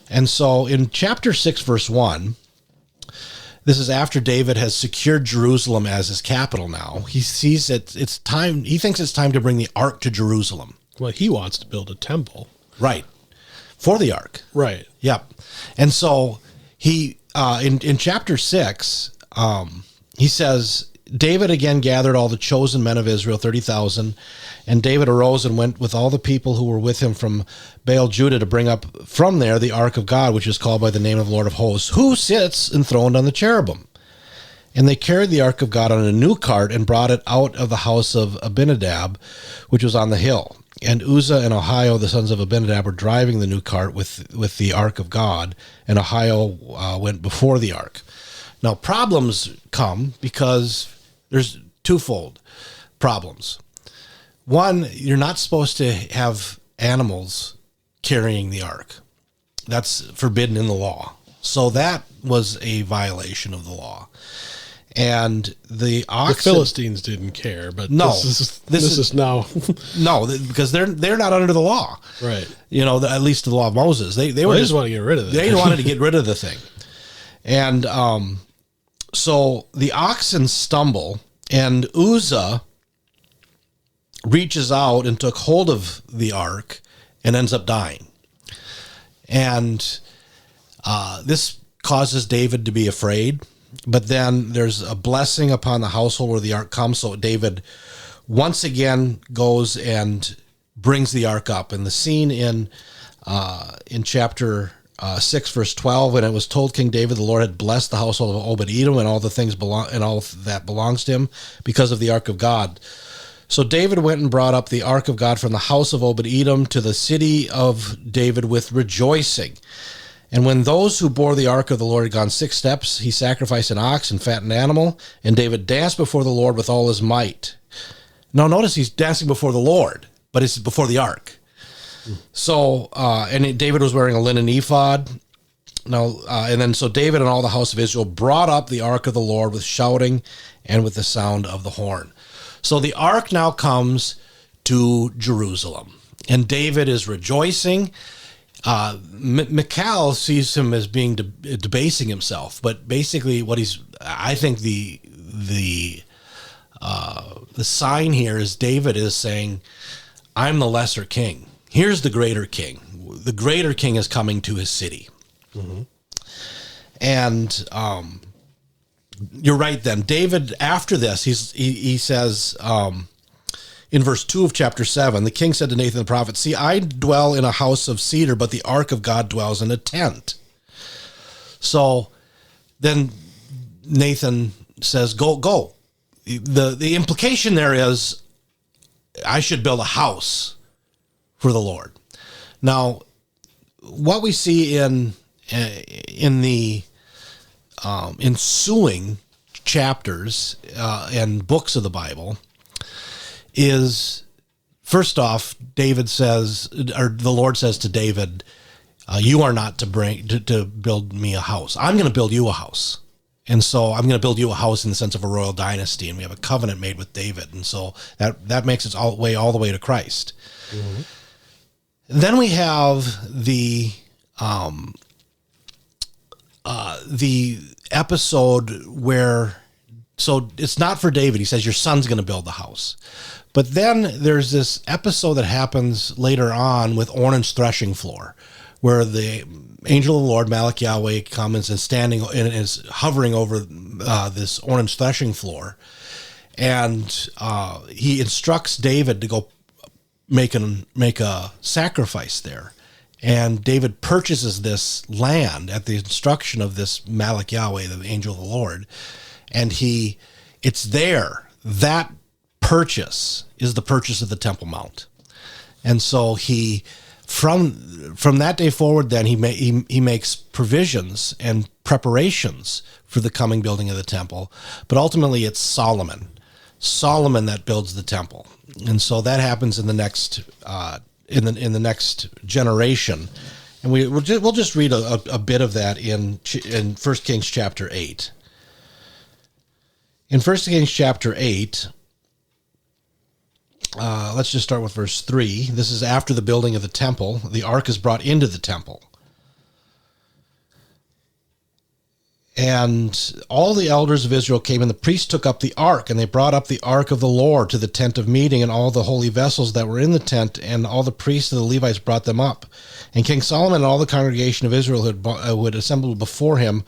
C: And so in chapter 6, verse 1, this is after David has secured Jerusalem as his capital now. He sees that it's time, he thinks it's time to bring the ark to Jerusalem.
B: Well, he wants to build a temple.
C: Right. For the ark.
B: Right.
C: Yep. And so he, in chapter 6, he says, David again gathered all the chosen men of Israel, 30,000, and David arose and went with all the people who were with him from Baal Judah to bring up from there the ark of God, which is called by the name of the Lord of hosts, who sits enthroned on the cherubim. And they carried the ark of God on a new cart and brought it out of the house of Abinadab, which was on the hill. And Uzzah and Ahio, the sons of Abinadab, were driving the new cart with the ark of God, and Ahio went before the ark. Now, problems come because there's twofold problems. One, you're not supposed to have animals carrying the ark. That's forbidden in the law. So that was a violation of the law. And the oxen,
B: the Philistines didn't care, but
C: no,
B: this is now
C: no, because they're not under the law,
B: right?
C: You know, at least the law of Moses. They were
B: just want to get rid of it.
C: They wanted to get rid of the thing, and so the oxen stumble, and Uzzah reaches out and took hold of the ark and ends up dying. And this causes David to be afraid. But then there's a blessing upon the household where the ark comes. So David once again goes and brings the ark up. And the scene in chapter 6, verse 12, when it was told King David the Lord had blessed the household of Obed-Edom and all the things and all that belongs to him because of the ark of God. So David went and brought up the ark of God from the house of Obed-Edom to the city of David with rejoicing. And when those who bore the ark of the Lord had gone 6 steps, he sacrificed an ox and fattened an animal, and David danced before the Lord with all his might. Now notice he's dancing before the Lord, but it's before the ark. So, David was wearing a linen ephod. Now, and then so David and all the house of Israel brought up the ark of the Lord with shouting and with the sound of the horn. So the ark now comes to Jerusalem, and David is rejoicing. Michal sees him as being debasing himself, but basically I think the sign here is David is saying, I'm the lesser king. Here's the greater king. The greater king is coming to his city. Mm-hmm. And you're right then. David, after this, he says, in verse 2 of chapter 7, the king said to Nathan the prophet, see, I dwell in a house of cedar, but the ark of God dwells in a tent. So then Nathan says, go. The implication there is, I should build a house for the Lord. Now, what we see in the ensuing chapters and books of the Bible is, first off, David says, or the Lord says to David, you are not to build me a house. I'm going to build you a house. And so I'm going to build you a house in the sense of a royal dynasty. And we have a covenant made with David. And so that makes it all the way to Christ. Mm-hmm. Then we have the episode where, so it's not for David. He says, your son's going to build the house. But then there's this episode that happens later on with Ornan's threshing floor, where the angel of the Lord, Malach Yahweh, comes and is hovering over this Ornan's threshing floor. And he instructs David to go make a sacrifice there. And David purchases this land at the instruction of this Malach Yahweh, the angel of the Lord. And it's there. That purchase is the purchase of the Temple Mount. And so from that day forward, then he makes provisions and preparations for the coming building of the temple. But ultimately, it's Solomon that builds the temple, and so that happens in the next in the next generation. And we'll just read a bit of that in 1 Kings chapter 8. In 1 Kings chapter 8. Let's just start with verse 3. This is after the building of the temple. The ark is brought into the temple. And all the elders of Israel came, and the priests took up the ark, and they brought up the ark of the Lord to the tent of meeting, and all the holy vessels that were in the tent, and all the priests of the Levites brought them up. And King Solomon and all the congregation of Israel who had assembled before him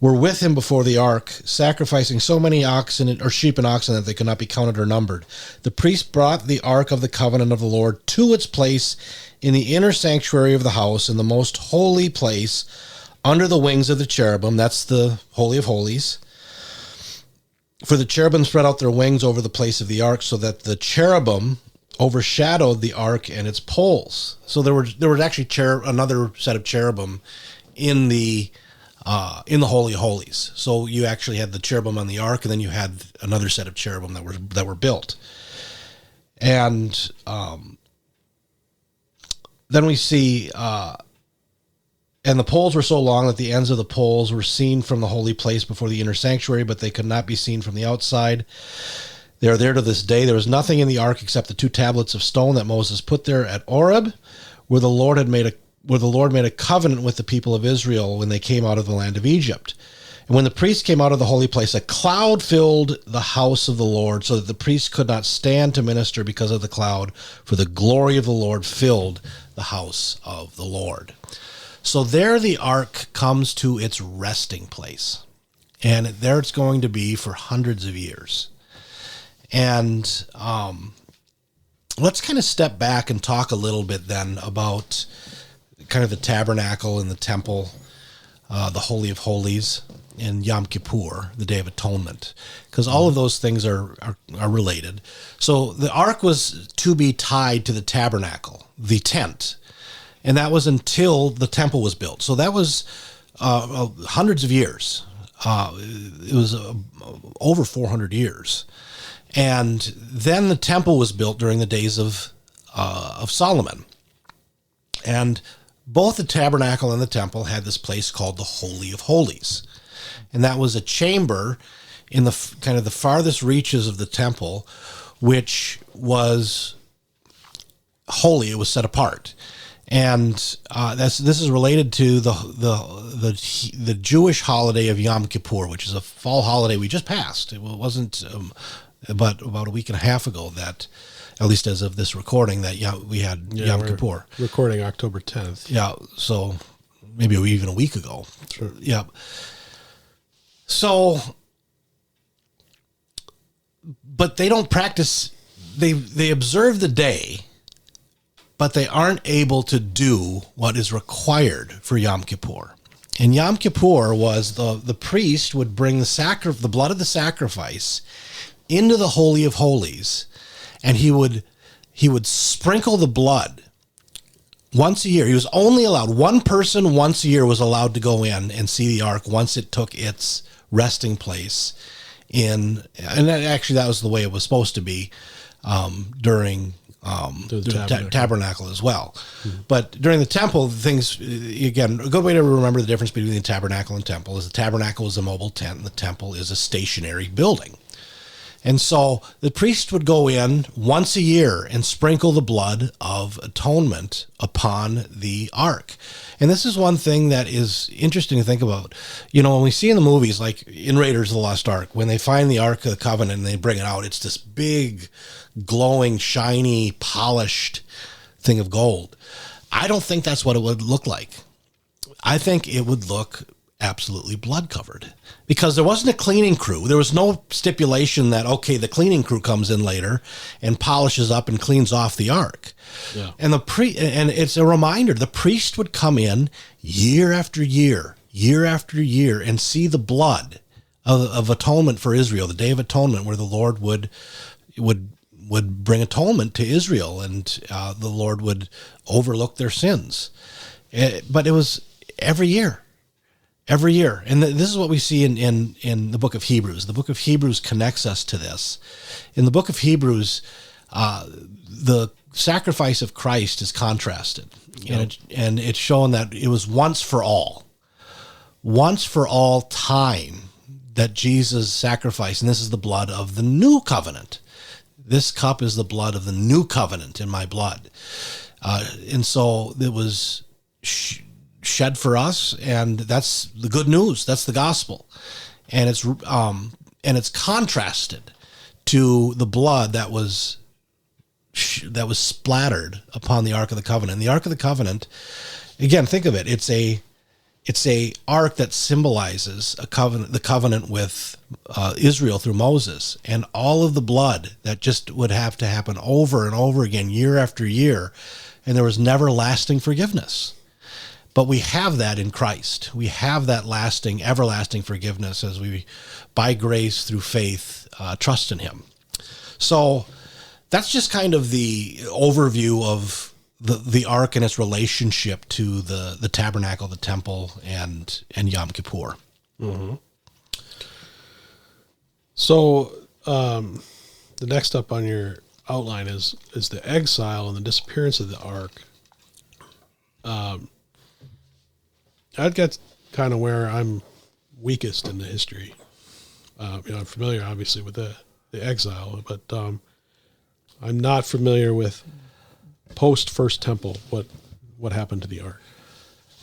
C: were with him before the ark, sacrificing so many oxen or sheep and oxen that they could not be counted or numbered. The priest brought the ark of the covenant of the Lord to its place in the inner sanctuary of the house, in the most holy place, under the wings of the cherubim. That's the Holy of Holies. For the cherubim spread out their wings over the place of the ark, so that the cherubim overshadowed the ark and its poles. So there was actually another set of cherubim in the Holy of Holies. So you actually had the cherubim on the ark, and then you had another set of cherubim that were built. And then we see, and the poles were so long that the ends of the poles were seen from the holy place before the inner sanctuary, but they could not be seen from the outside. They are there to this day. There was nothing in the ark except the 2 tablets of stone that Moses put there at Oreb, where the Lord made a covenant with the people of Israel when they came out of the land of Egypt. And when the priests came out of the holy place, a cloud filled the house of the Lord, so that the priests could not stand to minister because of the cloud, for the glory of the Lord filled the house of the Lord. So there the ark comes to its resting place. And there it's going to be for hundreds of years. And let's kind of step back and talk a little bit then about kind of the tabernacle and the temple, the Holy of Holies, and Yom Kippur, the Day of Atonement, because all of those things are related. So the ark was to be tied to the tabernacle, the tent, and that was until the temple was built. So that was hundreds of years. It was over 400 years. And then the temple was built during the days of Solomon. And both the tabernacle and the temple had this place called the Holy of Holies. And that was a chamber in the kind of the farthest reaches of the temple, which was holy. It was set apart. And this is related to the Jewish holiday of Yom Kippur, which is a fall holiday we just passed. It wasn't but about a week and a half ago that, at least as of this recording, that we had Yom Kippur.
B: Recording October 10th.
C: Yeah, so maybe even a week ago.
B: Sure.
C: Yeah. So, but they don't practice, they observe the day, but they aren't able to do what is required for Yom Kippur. And Yom Kippur was the priest would bring the blood of the sacrifice into the Holy of Holies, and he would sprinkle the blood once a year. He was only allowed, one person once a year was allowed to go in and see the ark once it took its resting place and that was the way it was supposed to be during the tabernacle as well. Mm-hmm. But during the temple, things, again, a good way to remember the difference between the tabernacle and temple is the tabernacle is a mobile tent and the temple is a stationary building. And so the priest would go in once a year and sprinkle the blood of atonement upon the ark. And this is one thing that is interesting to think about. You know, when we see in the movies, like in Raiders of the Lost Ark, when they find the Ark of the Covenant and they bring it out, it's this big, glowing, shiny, polished thing of gold. I don't think that's what it would look like. I think it would look absolutely blood covered, because there wasn't a cleaning crew. There was no stipulation that, okay, the cleaning crew comes in later and polishes up and cleans off the ark.
B: Yeah.
C: And and it's a reminder, the priest would come in year after year after year, and see the blood of atonement for Israel, the Day of Atonement, where the Lord would bring atonement to Israel, and the Lord would overlook their sins. But it was every year. And this is what we see in the book of Hebrews. The book of Hebrews connects us to this. In the book of Hebrews, the sacrifice of Christ is contrasted. Yep. And it's shown that it was once for all time that Jesus sacrificed. And this is the blood of the new covenant. This cup is the blood of the new covenant in my blood. And so it was shed for us, and that's the good news. That's the gospel. And it's contrasted to the blood that was splattered upon the Ark of the Covenant. And the Ark of the Covenant, again, think of it. It's a ark that symbolizes the covenant with Israel through Moses, and all of the blood that just would have to happen over and over again, year after year, and there was never lasting forgiveness. But we have that in Christ. We have that lasting, everlasting forgiveness as we, by grace through faith, trust in Him. So that's just kind of the overview of the ark and its relationship to the tabernacle, the temple, and Yom Kippur.
B: Mm-hmm. So the next up on your outline is the exile and the disappearance of the ark. I'd get kind of where I'm weakest in the history. I'm familiar, obviously, with the exile, but I'm not familiar with post First Temple. What happened to the ark?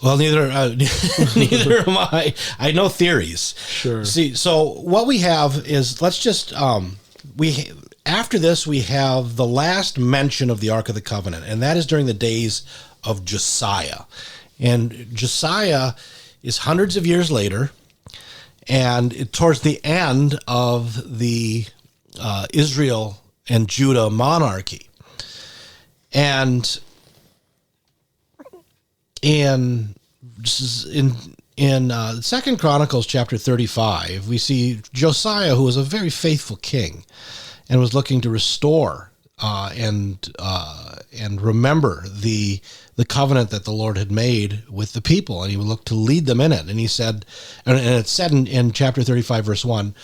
C: Well, neither am I. I know theories.
B: Sure.
C: See, so what we have is, let's just after this we have the last mention of the Ark of the Covenant, and that is during the days of Josiah. And Josiah is hundreds of years later, and towards the end of the Israel and Judah monarchy. And in 2 Chronicles chapter 35, we see Josiah, who was a very faithful king and was looking to restore and remember the covenant that the Lord had made with the people, and he would look to lead them in it. And he said, and it's said in chapter 35, verse 1,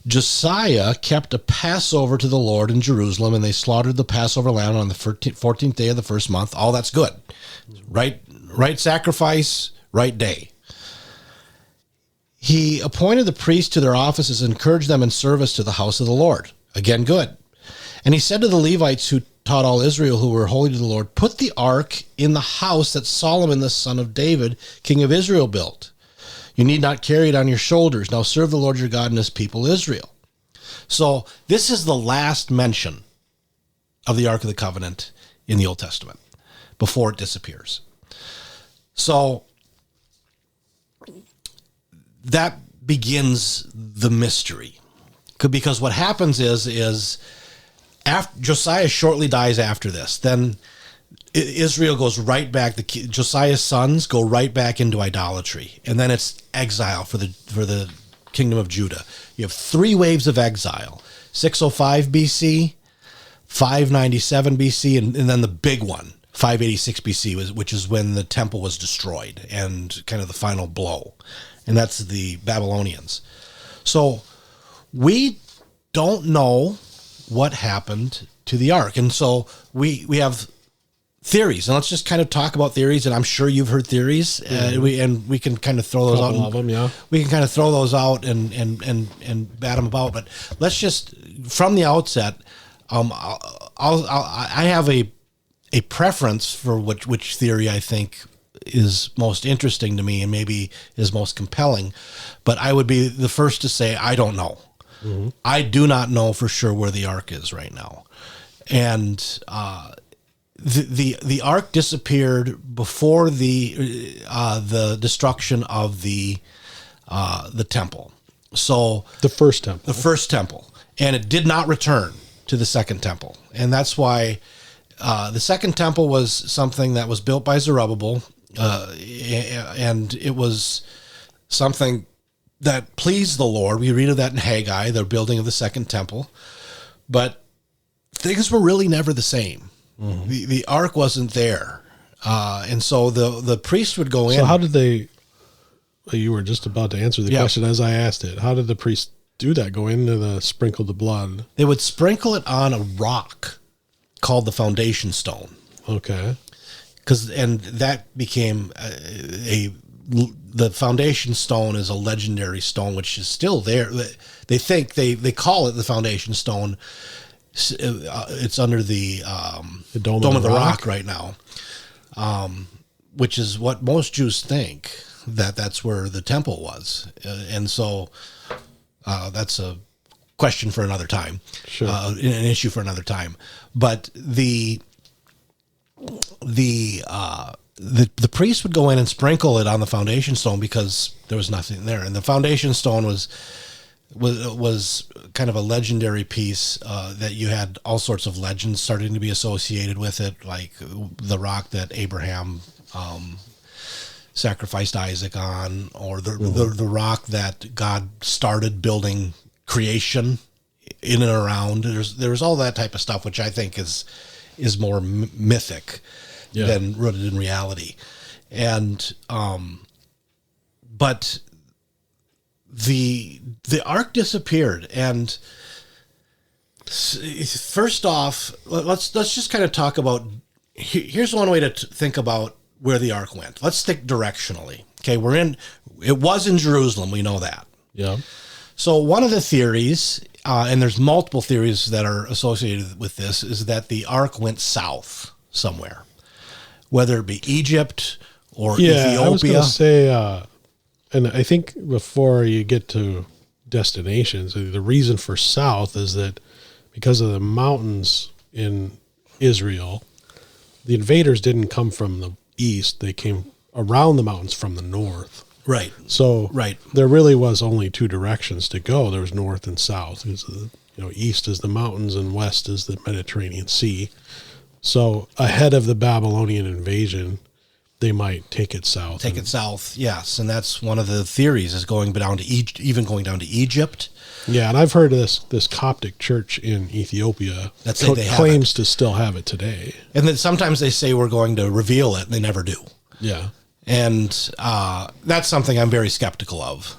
C: Josiah kept a Passover to the Lord in Jerusalem, and they slaughtered the Passover lamb on the 14th day of the first month. All that's good. Right sacrifice, right day. He appointed the priests to their offices and encouraged them in service to the house of the Lord. Again, good. And he said to the Levites who taught all Israel who were holy to the Lord, put the ark in the house that Solomon the son of David, king of Israel, built. You need not carry it on your shoulders. Now serve the Lord your God and his people Israel. So this is the last mention of the Ark of the Covenant in the Old Testament before it disappears. So that begins the mystery. Because what happens is after Josiah shortly dies after this, then Israel goes right back. Josiah's sons go right back into idolatry, and then it's exile for the kingdom of Judah. You have 3 waves of exile: 605 BC, 597 BC, and then the big one, 586 BC, which is when the temple was destroyed and kind of the final blow, and that's the Babylonians. So we don't know what happened to the ark, and so we have theories, and let's just kind of talk about theories. And I'm sure you've heard theories, we can kind of throw those out.
B: Of them, yeah. We
C: can kind of throw those out and bat them about. But let's just, from the outset, I have a preference for which theory I think is most interesting to me and maybe is most compelling. But I would be the first to say I don't know. Mm-hmm. I do not know for sure where the ark is right now, and the ark disappeared before the destruction of the the temple. So
B: The first temple.
C: the first temple, and it did not return to the second temple. And that's why the second temple was something that was built by Zerubbabel, and it was something that pleased the Lord. We read of that in Haggai, the building of the second temple. But things were really never the same. Mm-hmm. The ark wasn't there. And so the priest would go in.
B: So how did they, you were just about to answer the question as I asked it. How did the priest do that? Go into the sprinkle the blood?
C: They would sprinkle it on a rock called the foundation stone.
B: Okay.
C: And that became the foundation stone is a legendary stone, which is still there. They think they call it the foundation stone. It's under the Dome of the Rock right now, which is what most Jews think that's where the temple was. And so that's a question for another time,
B: sure.
C: An issue for another time. But the priest would go in and sprinkle it on the foundation stone because there was nothing there. And the foundation stone was kind of a legendary piece that you had all sorts of legends starting to be associated with it, like the rock that Abraham sacrificed Isaac on, or the rock that God started building creation in and around. There's all that type of stuff, which I think is more mythic than rooted in reality. And but the ark disappeared, and first off, let's just kind of talk about. Here's one way to think about where the ark went. Let's think directionally. Okay, it was in Jerusalem. We know that.
B: Yeah.
C: So one of the theories, and there's multiple theories that are associated with this, is that the ark went south somewhere, whether it be Egypt or Ethiopia.
B: I was going to say, and I think before you get to destinations, the reason for south is that because of the mountains in Israel, the invaders didn't come from the east; they came around the mountains from the north.
C: Right.
B: So there really was only two directions to go. There was north and south. East is the mountains and west is the Mediterranean Sea. So ahead of the Babylonian invasion, they might take it south.
C: Yes, and that's one of the theories is going down to even going down to Egypt.
B: Yeah, and I've heard of this Coptic church in Ethiopia claims to still have it today.
C: And then sometimes they say we're going to reveal it, and they never do.
B: Yeah.
C: And that's something I'm very skeptical of.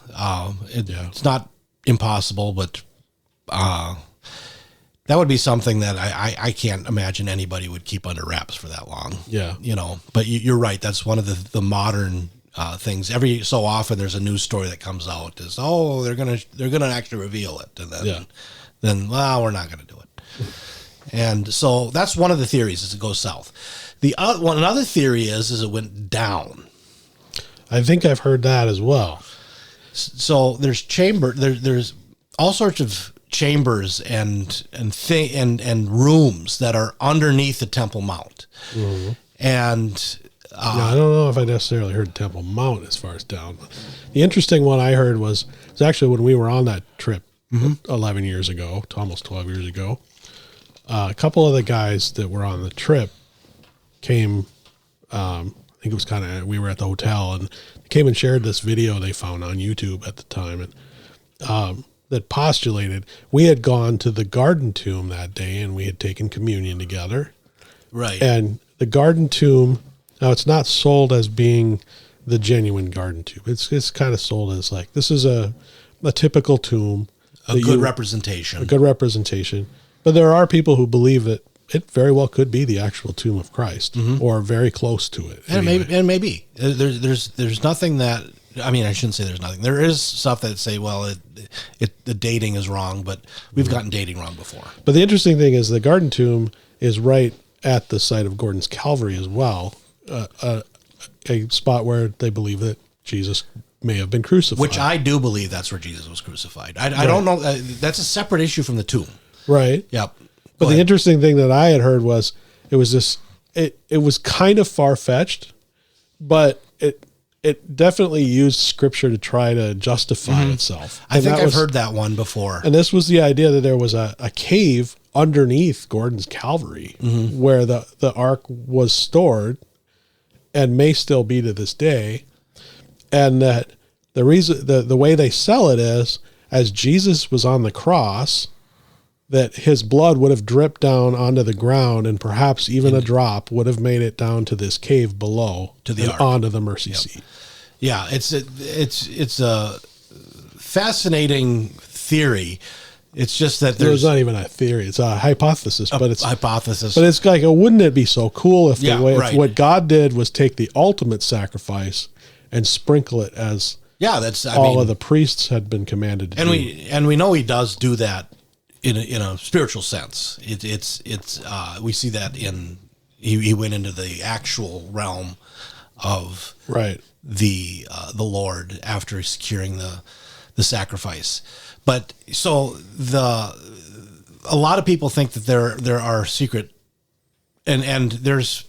C: It's not impossible, but that would be something that I can't imagine anybody would keep under wraps for that long.
B: Yeah.
C: But you're right. That's one of the modern things. Every so often there's a news story that comes out is, they're gonna actually reveal it, and then we're not gonna do it. And so that's one of the theories, is it goes south. Another theory is it went down.
B: I think I've heard that as well.
C: So there's there's all sorts of chambers and rooms that are underneath the Temple Mount. Mm-hmm. And
B: I don't know if I necessarily heard Temple Mount as far as down. The interesting one I heard was actually when we were on that trip 11 years ago, to almost 12 years ago. A couple of the guys that were on the trip came, I think it was we were at the hotel, and they came and shared this video they found on YouTube at the time, and that postulated we had gone to the garden tomb that day, and we had taken communion together.
C: Right.
B: And the garden tomb, now it's not sold as being the genuine garden tomb. It's kind of sold as like, this is a typical tomb.
C: A good representation.
B: A good representation. But there are people who believe that it very well could be the actual tomb of Christ, or very close to it.
C: And maybe there's nothing that, I shouldn't say there's nothing. There is stuff that say, well, the dating is wrong, but we've gotten dating wrong before.
B: But the interesting thing is the garden tomb is right at the site of Gordon's Calvary as well, a spot where they believe that Jesus may have been crucified.
C: Which I do believe that's where Jesus was crucified. I don't know. That's a separate issue from the tomb.
B: Right.
C: Yep.
B: But the interesting thing that I had heard was it was kind of far-fetched, but it definitely used scripture to try to justify itself.
C: I think I've heard that one before.
B: And this was the idea that there was a cave underneath Gordon's Calvary where the ark was stored and may still be to this day. And that the reason, the way they sell it is, as Jesus was on the cross, that his blood would have dripped down onto the ground, and perhaps even a drop would have made it down to this cave below
C: to the ark,
B: onto the mercy seat.
C: Yeah, it's a fascinating theory. It's just that
B: there's not even a theory; it's a hypothesis. But it's
C: hypothesis.
B: But it's like, wouldn't it be so cool if if what God did was take the ultimate sacrifice and sprinkle it as all of the priests had been commanded to do.
C: We know He does do that. In a spiritual sense, we see that in he went into the actual realm of the Lord after securing the sacrifice. But so a lot of people think that there are secret and there's.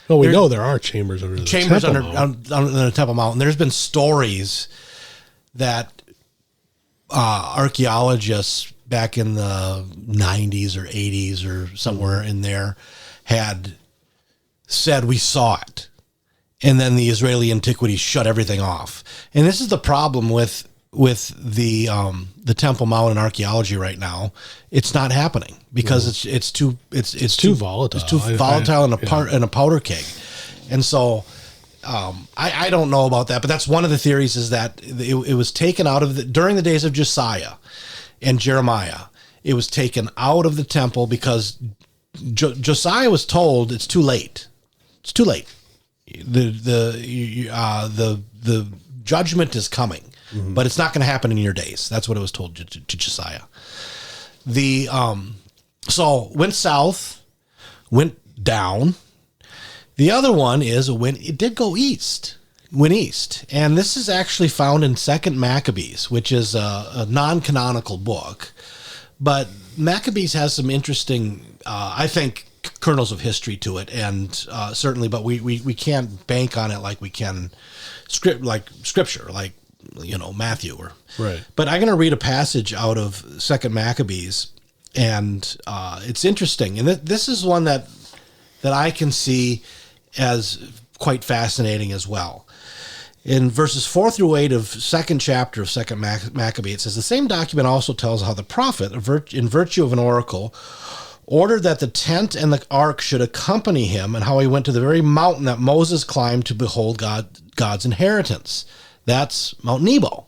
B: Well, we know there are chambers under the
C: Temple Mount. There's been stories that archaeologists back in the 90s or 80s or somewhere in there had said we saw it, and then the Israeli Antiquities shut everything off. And this is the problem with the Temple Mount and archaeology right now. It's not happening because it's too volatile. It's too volatile in a powder keg. And so I don't know about that, but that's one of the theories, is that it was taken out of during the days of Josiah and Jeremiah. It was taken out of the temple because Josiah was told it's too late. It's too late. The judgment is coming, but it's not going to happen in your days. That's what it was told to Josiah. So went south, went down. The other one is it did go east. Went east, and this is actually found in 2 Maccabees, which is a non-canonical book, but Maccabees has some interesting, I think, kernels of history to it, and certainly, but we can't bank on it like we can scripture, like Matthew or
B: right.
C: But I'm going to read a passage out of 2 Maccabees, and it's interesting, and this is one that I can see as quite fascinating as well. In verses 4 through 8 of second chapter of 2 Maccabee, it says, the same document also tells how the prophet, in virtue of an oracle, ordered that the tent and the ark should accompany him, and how he went to the very mountain that Moses climbed to behold God's inheritance. That's Mount Nebo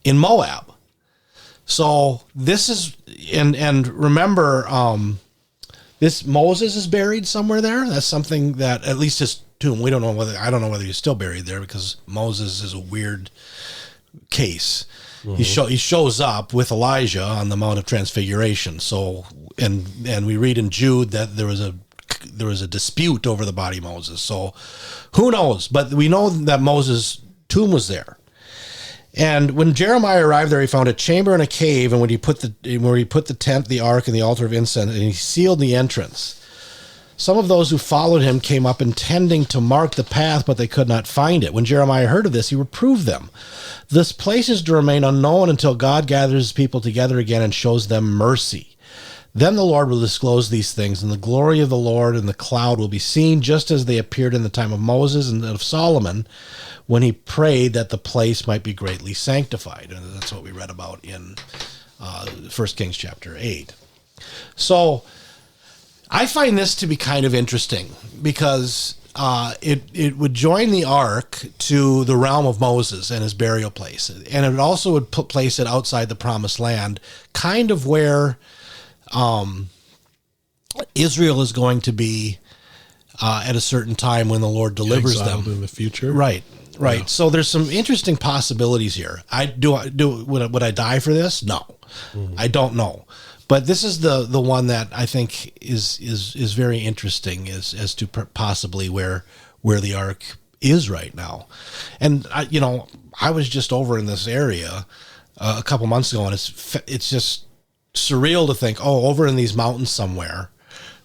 C: in Moab. So this is, and remember, this Moses is buried somewhere there. That's something that, at least his tomb, I don't know whether he's still buried there, because Moses is a weird case. Mm-hmm. He shows up with Elijah on the Mount of Transfiguration. So, and we read in Jude that there was a dispute over the body of Moses. So who knows? But we know that Moses' tomb was there. And when Jeremiah arrived there, he found a chamber and a cave, and where he put the tent, the ark, and the altar of incense, and he sealed the entrance. Some of those who followed him came up intending to mark the path, but they could not find it. When Jeremiah heard of this, he reproved them. This place is to remain unknown until God gathers his people together again and shows them mercy. Then the Lord will disclose these things, and the glory of the Lord and the cloud will be seen, just as they appeared in the time of Moses and of Solomon, when he prayed that the place might be greatly sanctified. And that's what we read about in 1 Kings chapter 8. So I find this to be kind of interesting, because it would join the ark to the realm of Moses and his burial place. And it also would place it outside the promised land, kind of where Israel is going to be at a certain time when the Lord delivers them
B: in the future.
C: Right.
B: Yeah.
C: So there's some interesting possibilities here. Would I die for this? No, I don't know. But this is the one that I think is very interesting as to possibly where the ark is right now. And I was just over in this area a couple months ago, and it's just surreal to think, over in these mountains somewhere,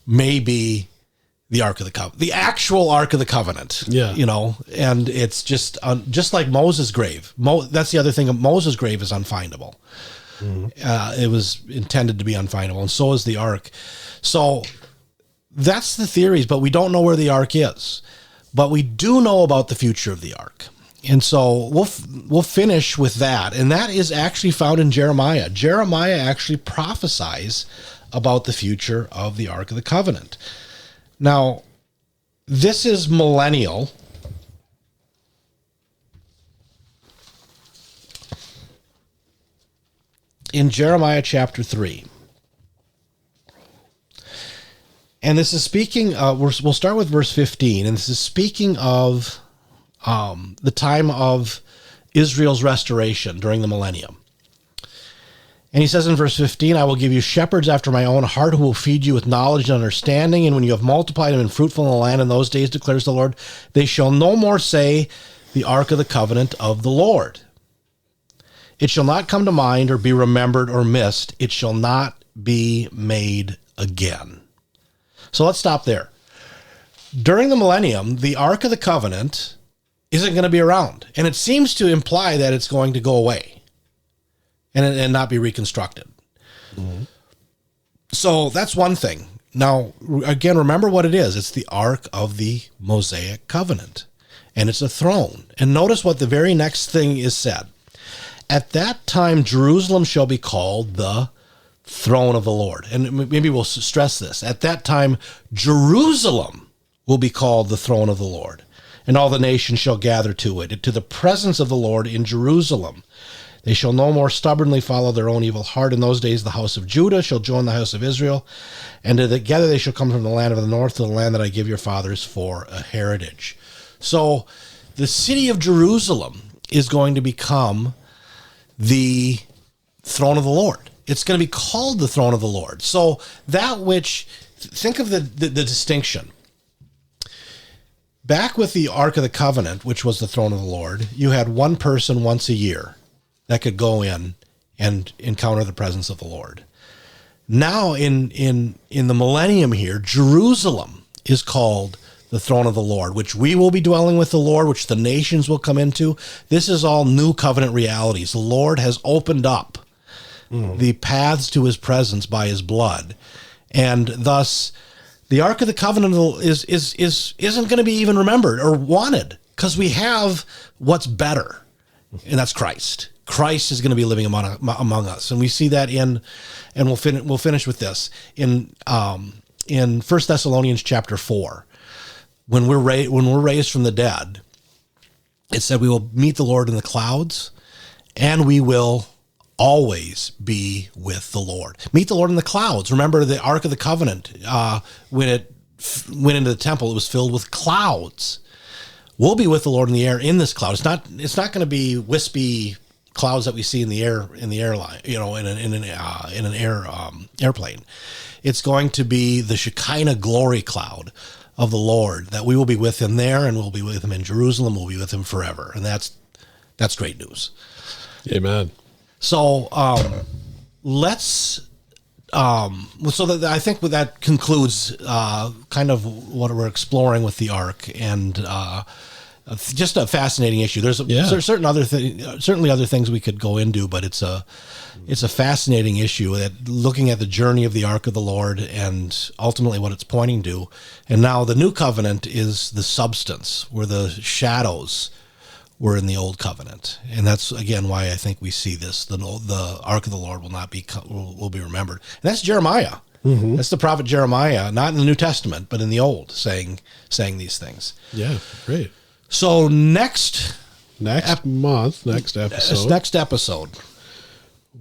C: maybe the Ark of the Covenant, the actual Ark of the Covenant.
B: Yeah.
C: And it's just like Moses' grave. That's the other thing. Moses' grave is unfindable. It was intended to be unfindable, and so is the Ark. So that's the theories, but we don't know where the Ark is. But we do know about the future of the Ark. And so we'll finish with that. And that is actually found in Jeremiah. Jeremiah actually prophesies about the future of the Ark of the Covenant. Now, this is millennial. In Jeremiah chapter 3. And this is speaking, we'll start with verse 15, and this is speaking of the time of Israel's restoration during the millennium. And he says in verse 15, I will give you shepherds after my own heart who will feed you with knowledge and understanding. And when you have multiplied and been fruitful in the land in those days, declares the Lord, they shall no more say the Ark of the Covenant of the Lord. It shall not come to mind or be remembered or missed. It shall not be made again. So let's stop there. During the millennium, the Ark of the Covenant isn't going to be around. And it seems to imply that it's going to go away and not be reconstructed. Mm-hmm. So that's one thing. Now, again, remember what it is. It's the Ark of the Mosaic Covenant. And it's a throne. And notice what the very next thing is said. At that time, Jerusalem shall be called the throne of the Lord. And maybe we'll stress this. At that time, Jerusalem will be called the throne of the Lord. And all the nations shall gather to it, to the presence of the Lord in Jerusalem. They shall no more stubbornly follow their own evil heart. In those days, the house of Judah shall join the house of Israel, and together they shall come from the land of the north to the land that I give your fathers for a heritage. So the city of Jerusalem is going to become the throne of the Lord. It's going to be called the throne of the Lord. So that which, think of the distinction. Back with the Ark of the Covenant, which was the throne of the Lord, you had one person once a year that could go in and encounter the presence of the Lord. Now in the millennium here, Jerusalem is called the throne of the Lord, which we will be dwelling with the Lord, which the nations will come into. This is all new covenant realities. The Lord has opened up the paths to his presence by his blood. And thus the Ark of the Covenant isn't going to be even remembered or wanted, because we have what's better, and that's Christ. Christ is going to be living among us, and we see that and we'll finish with this in 1 Thessalonians chapter 4, when we're raised from the dead. It said we will meet the Lord in the clouds, and we will always be with the Lord. Meet the Lord in the clouds. Remember the Ark of the Covenant, when it went into the temple, it was filled with clouds. We'll be with the Lord in the air in this cloud. It's not going to be wispy clouds that we see in the airline, in an airplane. It's going to be the Shekinah glory cloud of the Lord, that we will be with him there, and we'll be with him in Jerusalem. We'll be with him forever. And that's great news.
B: Amen.
C: So I think that concludes kind of what we're exploring with the Ark, and just a fascinating issue. There's certainly other things we could go into, but it's a fascinating issue, that looking at the journey of the Ark of the Lord and ultimately what it's pointing to. And now the new covenant is the substance, where the shadows were in the old covenant. And that's again why I think we see this. The Ark of the Lord will be remembered. And that's Jeremiah. Mm-hmm. That's the prophet Jeremiah, not in the New Testament, but in the Old, saying these things.
B: Yeah, great.
C: So next
B: episode,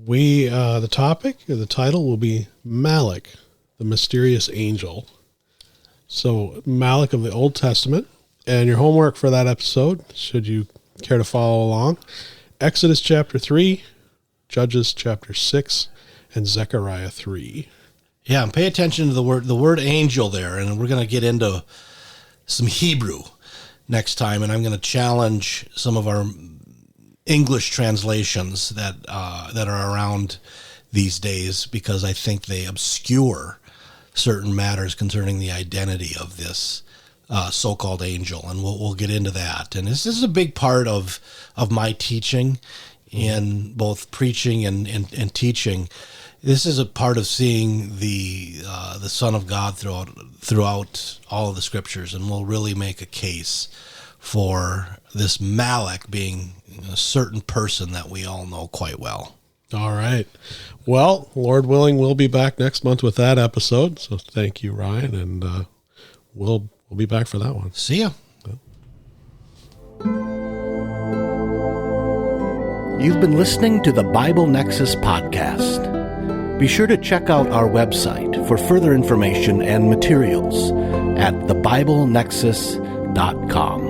B: the title will be Malach, the mysterious angel. So Malach of the Old Testament, and your homework for that episode, should you care to follow along, Exodus chapter 3, Judges chapter 6, and Zechariah 3.
C: Yeah, and pay attention to the word angel there, and we're going to get into some Hebrew next time, and I'm going to challenge some of our English translations that are around these days, because I think they obscure certain matters concerning the identity of this so-called angel, and we'll get into that. And this is a big part of my teaching, in both preaching and teaching. This is a part of seeing the Son of God throughout all of the Scriptures, and we'll really make a case for this Malak being a certain person that we all know quite well.
B: All right. Well, Lord willing, we'll be back next month with that episode. So thank you, Ryan, and we'll be back for that one.
C: See ya.
A: You've been listening to the Bible Nexus podcast. Be sure to check out our website for further information and materials at thebiblenexus.com.